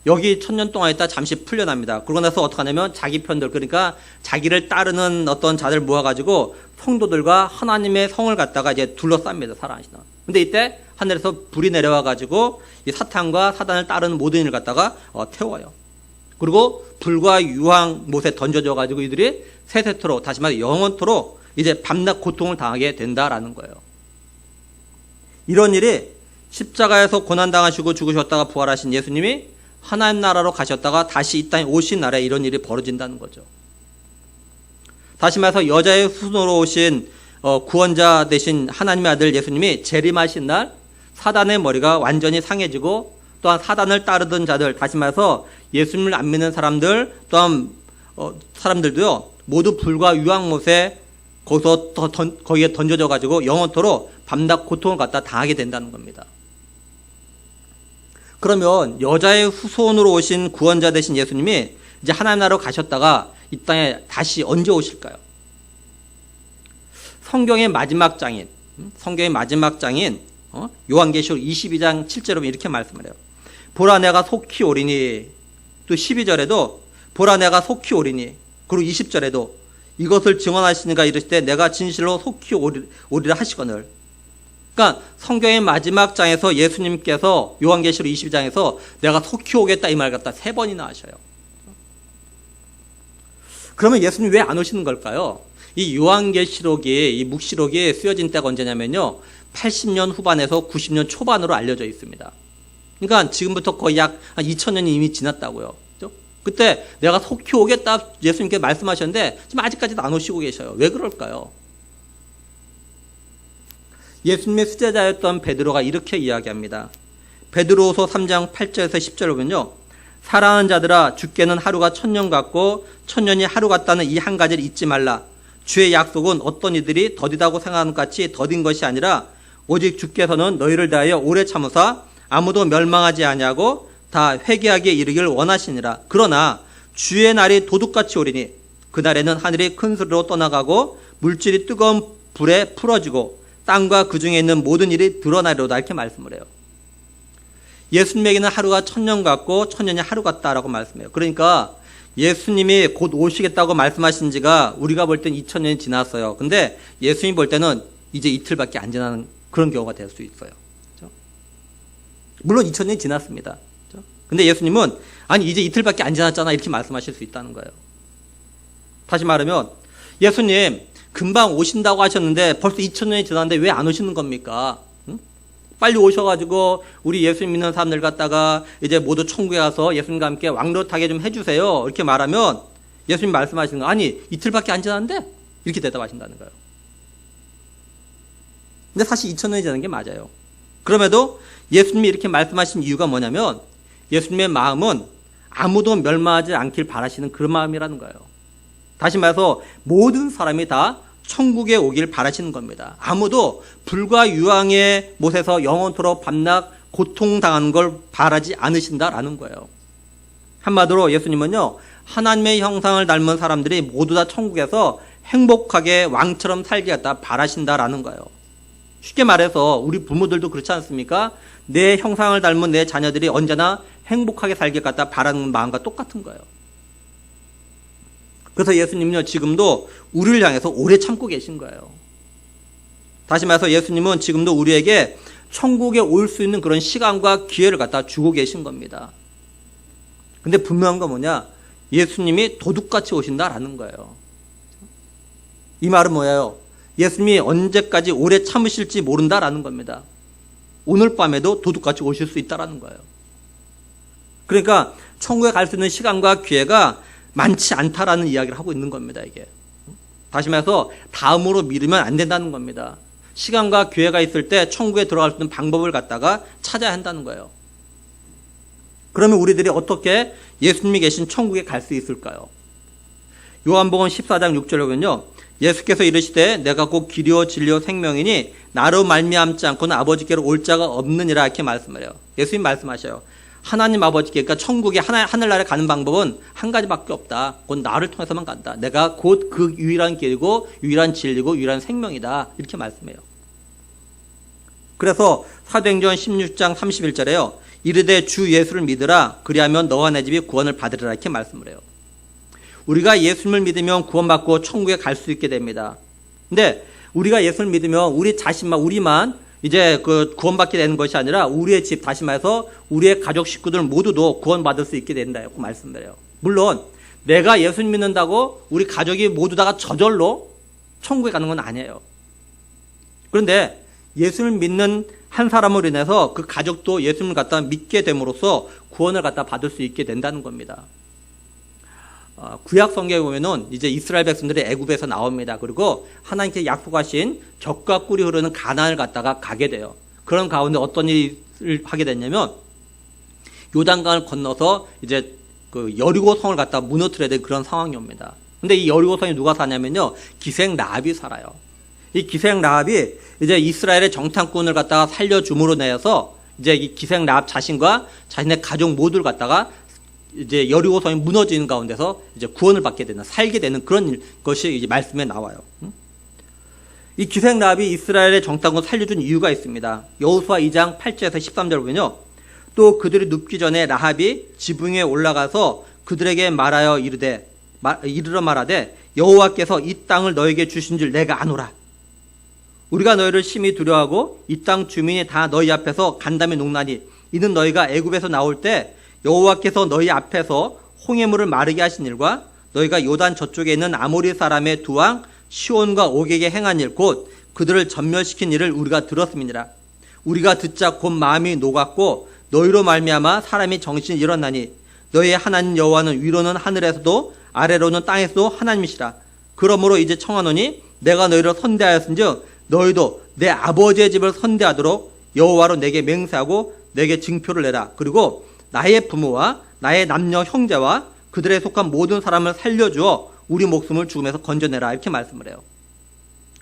여기 1000년 동안 있다 잠시 풀려납니다. 그러고 나서 어떻게 하냐면 자기 편들 그러니까 자기를 따르는 어떤 자들 모아가지고 성도들과 하나님의 성을 갖다가 이제 둘러쌉니다. 살아나시나. 근데 이때 하늘에서 불이 내려와가지고 이 사탄과 사단을 따르는 모든 일을 갖다가 태워요. 그리고 불과 유황 못에 던져져가지고 이들이 세세토록 다시 말해 영원토록 이제 밤낮 고통을 당하게 된다라는 거예요. 이런 일이 십자가에서 고난당하시고 죽으셨다가 부활하신 예수님이 하나님 나라로 가셨다가 다시 이 땅에 오신 날에 이런 일이 벌어진다는 거죠. 다시 말해서 여자의 후손으로 오신 구원자 되신 하나님의 아들 예수님이 재림하신 날 사단의 머리가 완전히 상해지고 또한 사단을 따르던 자들 다시 말해서 예수님을 안 믿는 사람들 또한 사람들도요 모두 불과 유황못에 거기에 던져져 가지고 영원토록 밤낮 고통을 갖다 당하게 된다는 겁니다. 그러면 여자의 후손으로 오신 구원자 되신 예수님이 이제 하나님 나라로 가셨다가 이 땅에 다시 언제 오실까요? 성경의 마지막 장인 요한계시록 22장 7절에 이렇게 말씀을 해요. 보라 내가 속히 오리니 또 12절에도 보라 내가 속히 오리니 그리고 20절에도 이것을 증언하시니가 이르실 때 내가 진실로 속히 오리라 하시거늘. 그러니까 성경의 마지막 장에서 예수님께서 요한계시록 22장에서 내가 속히 오겠다 이 말 갖다 3번이나 하셔요. 그러면 예수님 왜 안 오시는 걸까요? 이 요한계시록이 이 묵시록이 쓰여진 때가 언제냐면요 80년 후반에서 90년 초반으로 알려져 있습니다. 그러니까 지금부터 거의 약 2000년이 이미 지났다고요. 그렇죠? 그때 내가 속히 오겠다 예수님께 말씀하셨는데 지금 아직까지도 안 오시고 계셔요. 왜 그럴까요? 예수님의 수제자였던 베드로가 이렇게 이야기합니다. 베드로후서 3장 8절에서 10절을 보면요. 사랑하는 자들아 주께는 하루가 1000년 같고 1000년이 하루 같다는 이 한 가지를 잊지 말라. 주의 약속은 어떤 이들이 더디다고 생각하는 것 같이 더딘 것이 아니라 오직 주께서는 너희를 대하여 오래 참으사 아무도 멸망하지 아니하고 다 회개하기에 이르기를 원하시니라. 그러나 주의 날이 도둑같이 오리니 그날에는 하늘이 큰 소리로 떠나가고 물질이 뜨거운 불에 풀어지고 땅과 그 중에 있는 모든 일이 드러나리로다 이렇게 말씀을 해요. 예수님에게는 하루가 1000년 같고 1000년이 하루 같다라고 말씀해요. 그러니까 예수님이 곧 오시겠다고 말씀하신 지가 우리가 볼 땐 2000년이 지났어요. 근데 예수님이 볼 때는 이제 이틀밖에 안 지나는 그런 경우가 될 수 있어요. 그렇죠? 물론 2000년이 지났습니다. 그렇죠? 근데 예수님은 아니 이제 이틀밖에 안 지났잖아 이렇게 말씀하실 수 있다는 거예요. 다시 말하면 예수님 금방 오신다고 하셨는데 벌써 2000년이 지났는데 왜 안 오시는 겁니까? 응? 빨리 오셔가지고 우리 예수님 믿는 사람들 갖다가 이제 모두 천국에 가서 예수님과 함께 왕노릇하게 좀 해주세요. 이렇게 말하면 예수님 말씀하시는 거, 아니 이틀밖에 안 지났는데 이렇게 대답하신다는 거예요. 근데 사실 2000년이 지난 게 맞아요. 그럼에도 예수님이 이렇게 말씀하신 이유가 뭐냐면 예수님의 마음은 아무도 멸망하지 않길 바라시는 그런 마음이라는 거예요. 다시 말해서 모든 사람이 다 천국에 오길 바라시는 겁니다. 아무도 불과 유황의 못에서 영원토록 밤낮 고통당하는 걸 바라지 않으신다라는 거예요. 한마디로 예수님은요, 하나님의 형상을 닮은 사람들이 모두 다 천국에서 행복하게 왕처럼 살게 갖다 바라신다라는 거예요. 쉽게 말해서 우리 부모들도 그렇지 않습니까? 내 형상을 닮은 내 자녀들이 언제나 행복하게 살게 갖다 바라는 마음과 똑같은 거예요. 그래서 예수님은요, 지금도 우리를 향해서 오래 참고 계신 거예요. 다시 말해서 예수님은 지금도 우리에게 천국에 올 수 있는 그런 시간과 기회를 갖다 주고 계신 겁니다. 근데 분명한 건 뭐냐? 예수님이 도둑같이 오신다라는 거예요. 이 말은 뭐예요? 예수님이 언제까지 오래 참으실지 모른다라는 겁니다. 오늘 밤에도 도둑같이 오실 수 있다라는 거예요. 그러니까 천국에 갈 수 있는 시간과 기회가 많지 않다라는 이야기를 하고 있는 겁니다, 이게. 다시 말해서 다음으로 미루면 안 된다는 겁니다. 시간과 기회가 있을 때 천국에 들어갈 수 있는 방법을 갖다가 찾아야 한다는 거예요. 그러면 우리들이 어떻게 예수님이 계신 천국에 갈 수 있을까요? 요한복음 14장 6절에 보면요, 예수께서 이르시되 내가 곧 길이요 진리요 생명이니 나로 말미암지 않고는 아버지께로 올 자가 없느니라 이렇게 말씀을 해요. 예수님 말씀하셔요. 하나님 아버지께, 그러니까 천국에 하늘나라에 가는 방법은 한 가지밖에 없다. 곧 나를 통해서만 간다. 내가 곧 그 유일한 길이고 유일한 진리고 유일한 생명이다. 이렇게 말씀해요. 그래서 사도행전 16장 31절에요. 이르되 주 예수를 믿으라. 그리하면 너와 내 집이 구원을 받으리라. 이렇게 말씀을 해요. 우리가 예수님을 믿으면 구원받고 천국에 갈 수 있게 됩니다. 근데 우리가 예수를 믿으면 우리 자신만, 우리만 이제 그 구원받게 되는 것이 아니라 우리의 집, 다시 말해서 우리의 가족 식구들 모두도 구원받을 수 있게 된다고 말씀드려요. 물론 내가 예수님 믿는다고 우리 가족이 모두 다가 저절로 천국에 가는 건 아니에요. 그런데 예수님을 믿는 한 사람으로 인해서 그 가족도 예수님을 갖다 믿게 됨으로써 구원을 갖다 받을 수 있게 된다는 겁니다. 구약 성경에 보면은 이제 이스라엘 백성들이 애굽에서 나옵니다. 그리고 하나님께 약속하신 젖과 꿀이 흐르는 가나안을 갖다가 가게 돼요. 그런 가운데 어떤 일을 하게 됐냐면 요단강을 건너서 이제 그 여리고 성을 갖다 무너뜨려야 된 그런 상황이 옵니다. 근데 이 여리고 성에 누가 사냐면요, 기생 라합이 살아요. 이 기생 라합이 이제 이스라엘의 정탐꾼을 갖다가 살려줌으로 내서 이제 이 기생 라합 자신과 자신의 가족 모두를 갖다가 이제 여리고성이 무너지는 가운데서 이제 구원을 받게 되는, 살게 되는 그런 것이 이제 말씀에 나와요. 이 기생 라합이 이스라엘의 정탐꾼을 살려준 이유가 있습니다. 여호수아 2장 8절에서 13절 보면요, 또 그들이 눕기 전에 라합이 지붕 위에 올라가서 그들에게 말하여 이르러 말하되 여호와께서 이 땅을 너에게 주신 줄 내가 아노라. 우리가 너희를 심히 두려워하고 이 땅 주민이 다 너희 앞에서 간담이 녹나니 이는 너희가 애굽에서 나올 때 여호와께서 너희 앞에서 홍해물을 마르게 하신 일과 너희가 요단 저쪽에 있는 아모리 사람의 두 왕 시온과 오게게 행한 일 곧 그들을 전멸시킨 일을 우리가 들었음이니라. 우리가 듣자 곧 마음이 녹았고 너희로 말미암아 사람이 정신이 일어나니 너희의 하나님 여호와는 위로는 하늘에서도 아래로는 땅에서도 하나님이시라. 그러므로 이제 청하노니 내가 너희를 선대하였은즉 너희도 내 아버지의 집을 선대하도록 여호와로 내게 맹세하고 내게 징표를 내라. 그리고 나의 부모와 나의 남녀 형제와 그들에 속한 모든 사람을 살려주어 우리 목숨을 죽음에서 건져내라. 이렇게 말씀을 해요.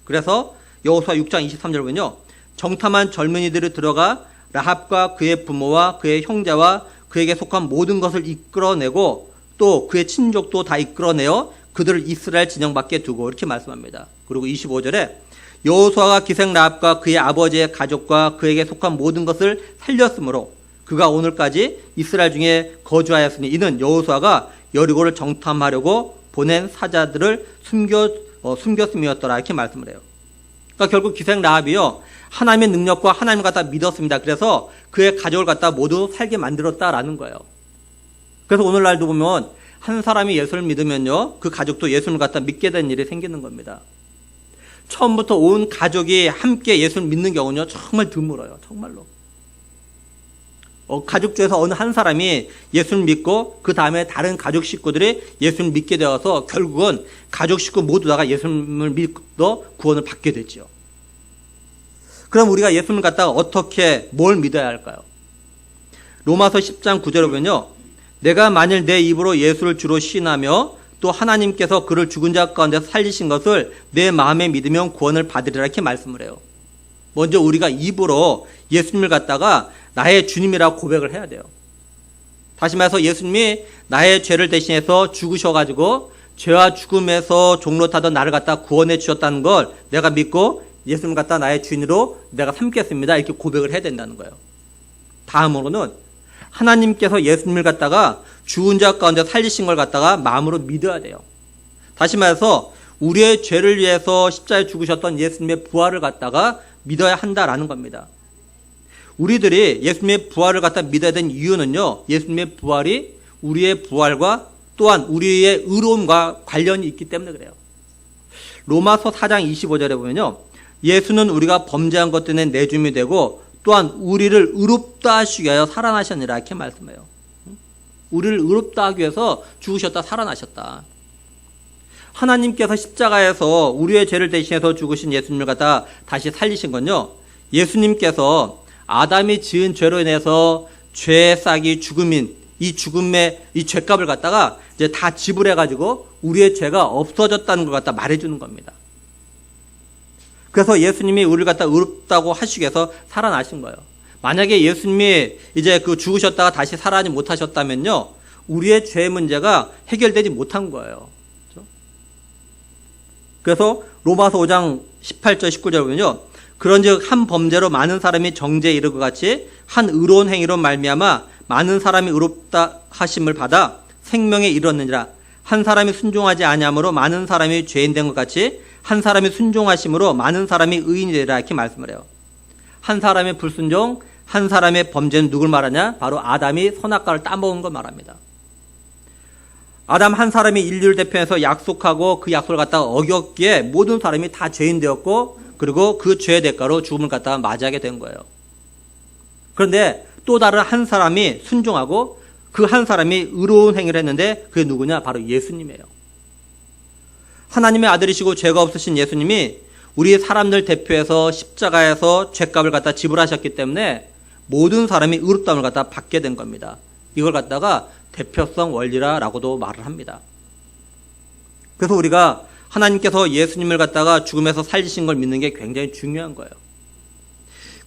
그래서 여호수아 6장 23절 보면요, 정탐한 젊은이들이 들어가 라합과 그의 부모와 그의 형제와 그에게 속한 모든 것을 이끌어내고 또 그의 친족도 다 이끌어내어 그들을 이스라엘 진영 밖에 두고 이렇게 말씀합니다. 그리고 25절에 여호수아가 기생 라합과 그의 아버지의 가족과 그에게 속한 모든 것을 살렸으므로 그가 오늘까지 이스라엘 중에 거주하였으니 이는 여호수아가 여리고를 정탐하려고 보낸 사자들을 숨겼음이었더라. 이렇게 말씀을 해요. 그러니까 결국 기생 라합이요, 하나님의 능력과 하나님을 갖다 믿었습니다. 그래서 그의 가족을 갖다 모두 살게 만들었다라는 거예요. 그래서 오늘날도 보면 한 사람이 예수를 믿으면요, 그 가족도 예수를 갖다 믿게 되는 일이 생기는 겁니다. 처음부터 온 가족이 함께 예수를 믿는 경우는요, 정말 드물어요. 정말로. 가족 중에서 어느 한 사람이 예수를 믿고 그 다음에 다른 가족 식구들이 예수를 믿게 되어서 결국은 가족 식구 모두 다가 예수를 믿고 구원을 받게 되죠. 그럼 우리가 예수를 갖다가 어떻게 뭘 믿어야 할까요? 로마서 10장 9절에 보면요. 내가 만일 내 입으로 예수를 주로 시인하며 또 하나님께서 그를 죽은 자 가운데서 살리신 것을 내 마음에 믿으면 구원을 받으리라 이렇게 말씀을 해요. 먼저 우리가 입으로 예수님을 갖다가 나의 주님이라고 고백을 해야 돼요. 다시 말해서 예수님이 나의 죄를 대신해서 죽으셔가지고 죄와 죽음에서 종로 타던 나를 갖다 구원해 주셨다는 걸 내가 믿고 예수님을 갖다 나의 주인으로 내가 삼겠습니다. 이렇게 고백을 해야 된다는 거예요. 다음으로는 하나님께서 예수님을 갖다가 죽은 자 가운데 살리신 걸 갖다가 마음으로 믿어야 돼요. 다시 말해서 우리의 죄를 위해서 십자가에 죽으셨던 예수님의 부활을 갖다가 믿어야 한다라는 겁니다. 우리들이 예수님의 부활을 갖다 믿어야 되는 이유는요. 예수님의 부활이 우리의 부활과 또한 우리의 의로움과 관련이 있기 때문에 그래요. 로마서 4장 25절에 보면요. 예수는 우리가 범죄한 것 때문에 내줌이 되고 또한 우리를 의롭다 하시기 위하여 살아나셨느라 이렇게 말씀해요. 우리를 의롭다 하기 위해서 죽으셨다 살아나셨다. 하나님께서 십자가에서 우리의 죄를 대신해서 죽으신 예수님을 갖다 다시 살리신 건요. 예수님께서 아담이 지은 죄로 인해서 죄의 싹이 죽음인 이 죽음의 이 죄값을 갖다가 이제 다 지불해 가지고 우리의 죄가 없어졌다는 걸 갖다 말해주는 겁니다. 그래서 예수님이 우리를 갖다 의롭다고 하시기 위해서 살아나신 거예요. 만약에 예수님이 이제 그 죽으셨다가 다시 살아나지 못하셨다면요, 우리의 죄 문제가 해결되지 못한 거예요. 그렇죠? 그래서 로마서 5장 18절 19절 보면요. 그런즉 한 범죄로 많은 사람이 정죄에 이르는 것 같이 한 의로운 행위로 말미암아 많은 사람이 의롭다 하심을 받아 생명에 이르렀느니라. 한 사람이 순종하지 아니함으로 많은 사람이 죄인 된 것 같이 한 사람이 순종하심으로 많은 사람이 의인이 되리라 이렇게 말씀을 해요. 한 사람의 불순종, 한 사람의 범죄는 누굴 말하냐? 바로 아담이 선악과를 따먹은 걸 말합니다. 아담 한 사람이 인류를 대표해서 약속하고 그 약속을 갖다가 어겼기에 모든 사람이 다 죄인 되었고 그리고 그 죄의 대가로 죽음을 갖다가 맞이하게 된 거예요. 그런데 또 다른 한 사람이 순종하고 그 한 사람이 의로운 행위를 했는데 그게 누구냐? 바로 예수님이에요. 하나님의 아들이시고 죄가 없으신 예수님이 우리 사람들 대표해서 십자가에서 죄값을 갖다 지불하셨기 때문에 모든 사람이 의롭다움을 갖다 받게 된 겁니다. 이걸 갖다가 대표성 원리라고도 말을 합니다. 그래서 우리가 하나님께서 예수님을 갖다가 죽음에서 살리신 걸 믿는 게 굉장히 중요한 거예요.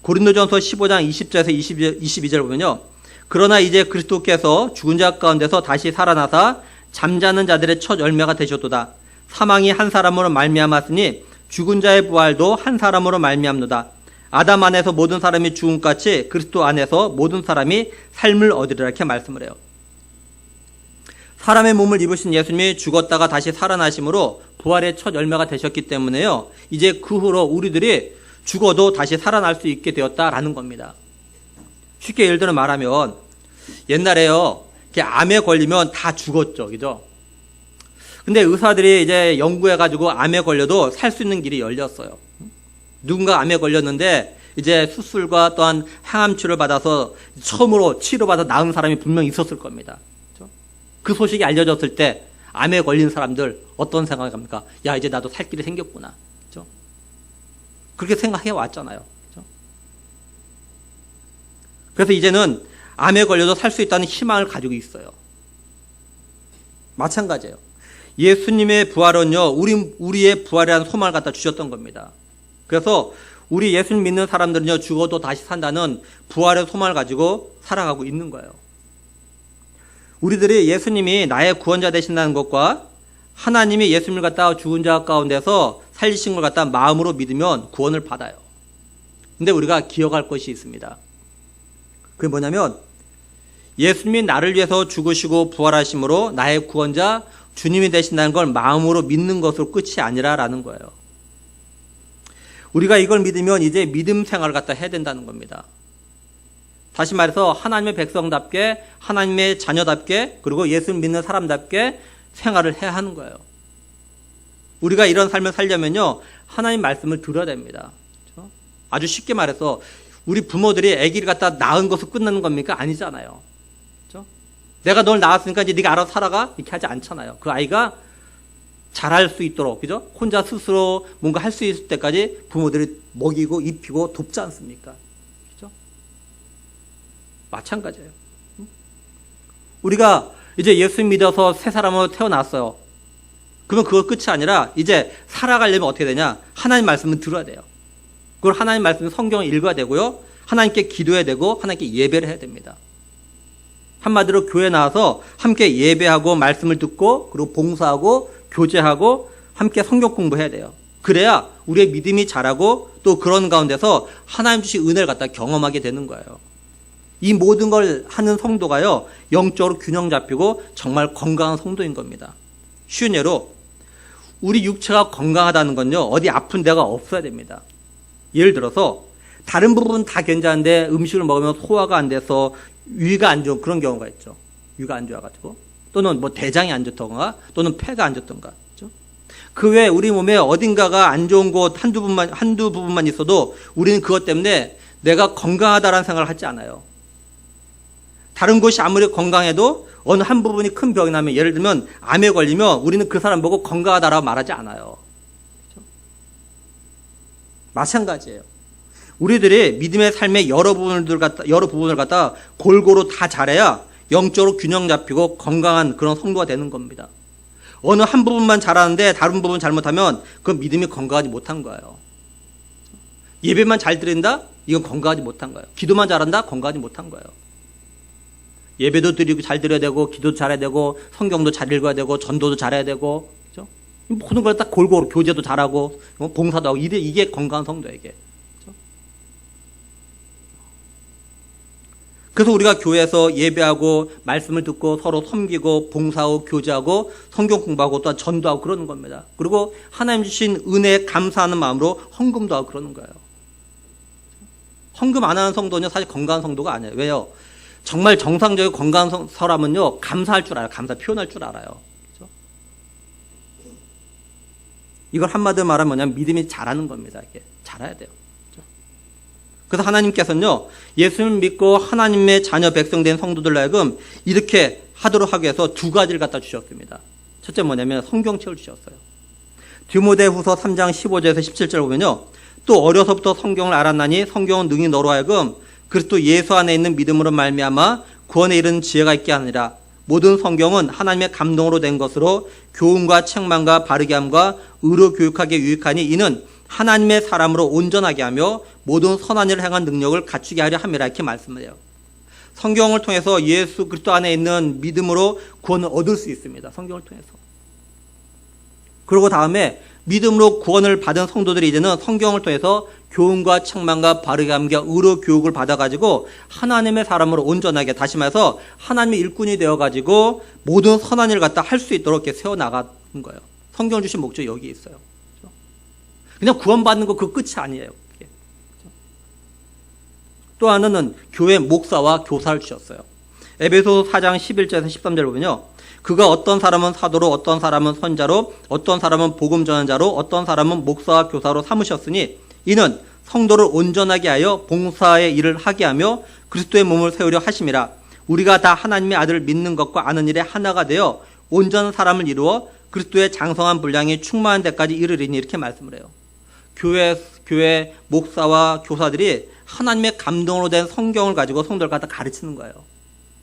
고린도전서 15장 20절에서 22절 보면요. 그러나 이제 그리스도께서 죽은 자 가운데서 다시 살아나사 잠자는 자들의 첫 열매가 되셨도다. 사망이 한 사람으로 말미암았으니 죽은 자의 부활도 한 사람으로 말미암노다. 아담 안에서 모든 사람이 죽음같이 그리스도 안에서 모든 사람이 삶을 얻으리라 이렇게 말씀을 해요. 사람의 몸을 입으신 예수님이 죽었다가 다시 살아나심으로 부활의 첫 열매가 되셨기 때문에요. 이제 그 후로 우리들이 죽어도 다시 살아날 수 있게 되었다라는 겁니다. 쉽게 예를 들어 말하면 옛날에요. 이렇게 암에 걸리면 다 죽었죠. 그죠? 근데 의사들이 이제 연구해가지고 암에 걸려도 살 수 있는 길이 열렸어요. 누군가 암에 걸렸는데 이제 수술과 또한 항암치료를 받아서 처음으로 치료받아 나은 사람이 분명히 있었을 겁니다. 그렇죠? 그 소식이 알려졌을 때 암에 걸린 사람들 어떤 생각이 갑니까? 야, 이제 나도 살 길이 생겼구나. 그렇죠? 그렇게 생각해 왔잖아요. 그렇죠? 그래서 이제는 암에 걸려도 살 수 있다는 희망을 가지고 있어요. 마찬가지예요. 예수님의 부활은요, 우리의 부활이라는 소망을 갖다 주셨던 겁니다. 그래서 우리 예수님 믿는 사람들은요, 죽어도 다시 산다는 부활의 소망을 가지고 살아가고 있는 거예요. 우리들이 예수님이 나의 구원자 되신다는 것과 하나님이 예수님을 갖다가 죽은 자 가운데서 살리신 걸 갖다 마음으로 믿으면 구원을 받아요. 근데 우리가 기억할 것이 있습니다. 그게 뭐냐면 예수님이 나를 위해서 죽으시고 부활하심으로 나의 구원자 주님이 되신다는 걸 마음으로 믿는 것으로 끝이 아니라라는 거예요. 우리가 이걸 믿으면 이제 믿음 생활을 갖다 해야 된다는 겁니다. 다시 말해서 하나님의 백성답게 하나님의 자녀답게 그리고 예수를 믿는 사람답게 생활을 해야 하는 거예요. 우리가 이런 삶을 살려면요. 하나님 말씀을 들어야 됩니다. 그렇죠? 아주 쉽게 말해서 우리 부모들이 아기를 갖다 낳은 것으로 끝나는 겁니까? 아니잖아요. 그렇죠? 내가 널 낳았으니까 이제 네가 알아서 살아가? 이렇게 하지 않잖아요. 그 아이가 잘할 수 있도록, 그죠? 혼자 스스로 뭔가 할 수 있을 때까지 부모들이 먹이고 입히고 돕지 않습니까? 그죠? 마찬가지예요. 우리가 이제 예수 믿어서 새 사람으로 태어났어요. 그러면 그거 끝이 아니라 이제 살아가려면 어떻게 되냐? 하나님 말씀을 들어야 돼요. 그걸 하나님 말씀 성경을 읽어야 되고요. 하나님께 기도해야 되고 하나님께 예배를 해야 됩니다. 한마디로 교회 나와서 함께 예배하고 말씀을 듣고 그리고 봉사하고 교제하고 함께 성경 공부해야 돼요. 그래야 우리의 믿음이 자라고 또 그런 가운데서 하나님 주신 은혜를 갖다 경험하게 되는 거예요. 이 모든 걸 하는 성도가요, 영적으로 균형 잡히고 정말 건강한 성도인 겁니다. 쉬운 예로 우리 육체가 건강하다는 건요, 어디 아픈 데가 없어야 됩니다. 예를 들어서 다른 부분은 다 괜찮은데 음식을 먹으면 소화가 안 돼서 위가 안 좋은 그런 경우가 있죠. 위가 안 좋아가지고 또는 뭐 대장이 안 좋던가 또는 폐가 안 좋던가. 그렇죠? 그 외에 우리 몸에 어딘가가 안 좋은 곳 한두 부분만 있어도 우리는 그것 때문에 내가 건강하다라는 생각을 하지 않아요. 다른 곳이 아무리 건강해도 어느 한 부분이 큰 병이 나면, 예를 들면 암에 걸리면 우리는 그 사람 보고 건강하다라고 말하지 않아요. 그렇죠? 마찬가지예요. 우리들이 믿음의 삶의 여러 부분을 갖다 골고루 다 잘해야 영적으로 균형 잡히고 건강한 그런 성도가 되는 겁니다. 어느 한 부분만 잘하는데 다른 부분 잘못하면 그 믿음이 건강하지 못한 거예요. 예배만 잘 드린다? 이건 건강하지 못한 거예요. 기도만 잘한다? 건강하지 못한 거예요. 예배도 드리고 잘 드려야 되고 기도도 잘해야 되고 성경도 잘 읽어야 되고 전도도 잘해야 되고, 그렇죠? 모든 걸 딱 골고루 교제도 잘하고 봉사도 하고 이게 건강한 성도예요. 이게. 그래서 우리가 교회에서 예배하고 말씀을 듣고 서로 섬기고 봉사하고 교제하고 성경 공부하고 또 전도하고 그러는 겁니다. 그리고 하나님 주신 은혜에 감사하는 마음으로 헌금도 하고 그러는 거예요. 헌금 안 하는 성도는 사실 건강한 성도가 아니에요. 왜요? 정말 정상적인 건강한 사람은요, 감사할 줄 알아요. 감사 표현할 줄 알아요. 그렇죠? 이걸 한마디로 말하면 뭐냐면 믿음이 자라는 겁니다. 이게 자라야 돼요. 그래서 하나님께서는요, 예수를 믿고 하나님의 자녀 백성된 성도들로 하여금 이렇게 하도록 하기 위해서 두 가지를 갖다 주셨습니다. 첫째 뭐냐면 성경책을 주셨어요. 디모데후서 3장 15절에서 17절 보면요, 또 어려서부터 성경을 알았나니 성경은 능히 너로 하여금 그리스도 예수 안에 있는 믿음으로 말미암아 구원에 이르는 지혜가 있게 하느니라. 모든 성경은 하나님의 감동으로 된 것으로 교훈과 책망과 바르게 함과 의로 교육하기에 유익하니 이는 하나님의 사람으로 온전하게 하며 모든 선한 일을 행한 능력을 갖추게 하려 함이라. 이렇게 말씀을 해요. 성경을 통해서 예수 그리스도 안에 있는 믿음으로 구원을 얻을 수 있습니다. 성경을 통해서. 그리고 다음에 믿음으로 구원을 받은 성도들이 이제는 성경을 통해서 교훈과 책망과 바르게 함과 의로 교육을 받아가지고 하나님의 사람으로 온전하게, 다시 말해서 하나님의 일꾼이 되어가지고 모든 선한 일을 갖다 할 수 있도록 이렇게 세워나가는 거예요. 성경 주신 목적이 여기 있어요. 그냥 구원받는 거 그 끝이 아니에요. 또 하나는 교회 목사와 교사를 주셨어요. 에베소서 4장 11절에서 13절 보면요, 그가 어떤 사람은 사도로, 어떤 사람은 선자로, 어떤 사람은 복음 전하자로, 어떤 사람은 목사와 교사로 삼으셨으니 이는 성도를 온전하게 하여 봉사의 일을 하게 하며 그리스도의 몸을 세우려 하심이라. 우리가 다 하나님의 아들을 믿는 것과 아는 일에 하나가 되어 온전한 사람을 이루어 그리스도의 장성한 분량이 충만한 데까지 이르리니. 이렇게 말씀을 해요. 교회 목사와 교사들이 하나님의 감동으로 된 성경을 가지고 성도를 갖다 가르치는 거예요.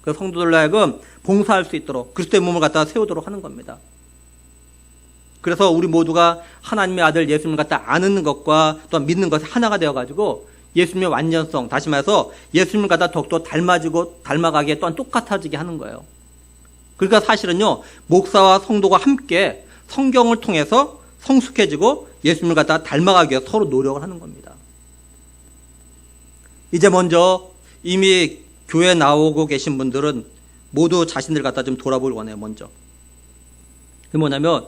그 성도들로 하여금 봉사할 수 있도록 그리스도의 몸을 갖다 세우도록 하는 겁니다. 그래서 우리 모두가 하나님의 아들 예수님을 갖다 아는 것과 또한 믿는 것이 하나가 되어가지고 예수님의 완전성, 다시 말해서 예수님을 갖다 더욱더 닮아가게 또한 똑같아지게 하는 거예요. 그러니까 사실은요, 목사와 성도가 함께 성경을 통해서 성숙해지고 예수님을 갖다 닮아가기 위해서 서로 노력을 하는 겁니다. 이제 먼저 이미 교회에 나오고 계신 분들은 모두 자신들 갖다 좀 돌아볼 원해요. 먼저. 그게 뭐냐면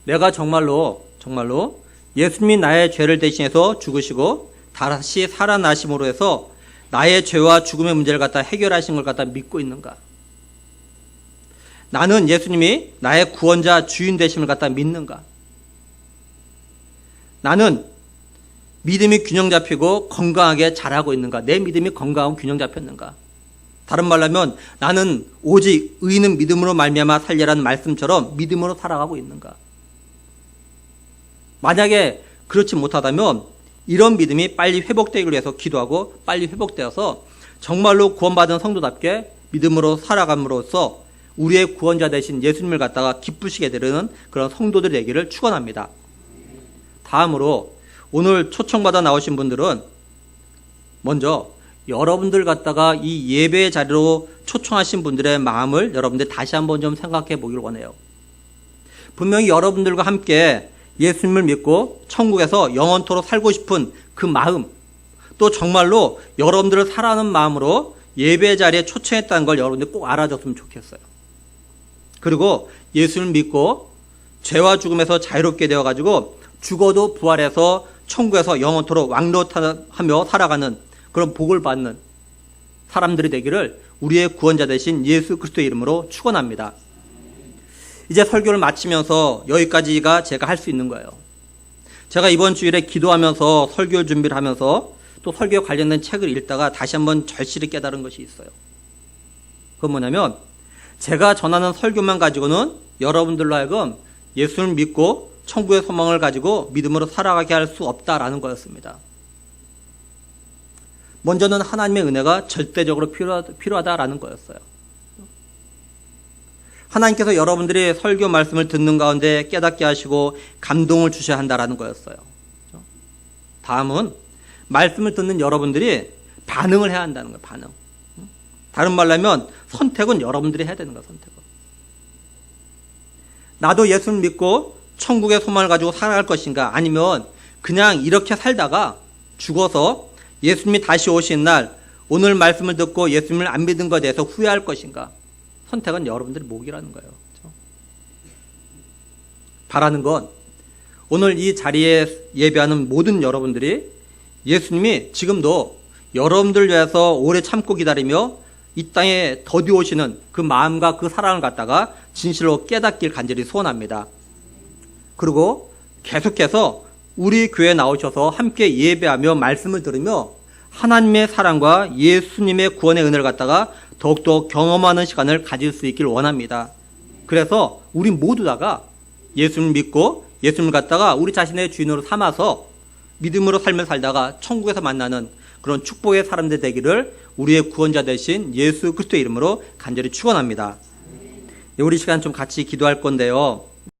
내가 정말로 예수님이 나의 죄를 대신해서 죽으시고 다시 살아나심으로 해서 나의 죄와 죽음의 문제를 갖다 해결하신 걸 갖다 믿고 있는가? 나는 예수님이 나의 구원자 주인 되심을 갖다 믿는가? 나는 믿음이 균형 잡히고 건강하게 자라고 있는가? 내 믿음이 건강하고 균형 잡혔는가? 다른 말로 하면 나는 오직 의인은 믿음으로 말미암아 살리라는 말씀처럼 믿음으로 살아가고 있는가? 만약에 그렇지 못하다면 이런 믿음이 빨리 회복되기 위해서 기도하고 빨리 회복되어서 정말로 구원받은 성도답게 믿음으로 살아감으로써 우리의 구원자 되신 예수님을 갖다가 기쁘시게 되는 그런 성도들이 되기를 축원합니다. 다음으로 오늘 초청받아 나오신 분들은 먼저 여러분들 갖다가 이 예배의 자리로 초청하신 분들의 마음을 여러분들 다시 한번 좀 생각해 보길 원해요. 분명히 여러분들과 함께 예수님을 믿고 천국에서 영원토록 살고 싶은 그 마음, 또 정말로 여러분들을 사랑하는 마음으로 예배 자리에 초청했다는 걸 여러분들 꼭 알아줬으면 좋겠어요. 그리고 예수를 믿고 죄와 죽음에서 자유롭게 되어가지고 죽어도 부활해서 천국에서 영원토록 왕노하며 살아가는 그런 복을 받는 사람들이 되기를 우리의 구원자 되신 예수 그리스도의 이름으로 축원합니다. 이제 설교를 마치면서 여기까지가 제가 할 수 있는 거예요. 제가 이번 주일에 기도하면서 설교 준비를 하면서 또 설교에 관련된 책을 읽다가 다시 한번 절실히 깨달은 것이 있어요. 그건 뭐냐면 제가 전하는 설교만 가지고는 여러분들로 하여금 예수를 믿고 천국의 소망을 가지고 믿음으로 살아가게 할 수 없다라는 거였습니다. 먼저는 하나님의 은혜가 절대적으로 필요하다라는 거였어요. 하나님께서 여러분들이 설교 말씀을 듣는 가운데 깨닫게 하시고 감동을 주셔야 한다라는 거였어요. 다음은 말씀을 듣는 여러분들이 반응을 해야 한다는 거예요. 반응. 다른 말로 하면 선택은 여러분들이 해야 되는 거예요. 선택은. 나도 예수를 믿고 천국의 소망을 가지고 살아갈 것인가, 아니면 그냥 이렇게 살다가 죽어서 예수님이 다시 오신 날 오늘 말씀을 듣고 예수님을 안 믿은 것에 대해서 후회할 것인가. 선택은 여러분들의 몫이라는 거예요. 그렇죠? 바라는 건 오늘 이 자리에 예배하는 모든 여러분들이 예수님이 지금도 여러분들 위해서 오래 참고 기다리며 이 땅에 더디 오시는 그 마음과 그 사랑을 갖다가 진실로 깨닫길 간절히 소원합니다. 그리고 계속해서 우리 교회에 나오셔서 함께 예배하며 말씀을 들으며 하나님의 사랑과 예수님의 구원의 은혜를 갖다가 더욱더 경험하는 시간을 가질 수 있길 원합니다. 그래서 우리 모두 다가 예수님을 믿고 예수님을 갖다가 우리 자신의 주인으로 삼아서 믿음으로 삶을 살다가 천국에서 만나는 그런 축복의 사람들 되기를 우리의 구원자 되신 예수 그리스도의 이름으로 간절히 축원합니다. 우리 시간 좀 같이 기도할 건데요.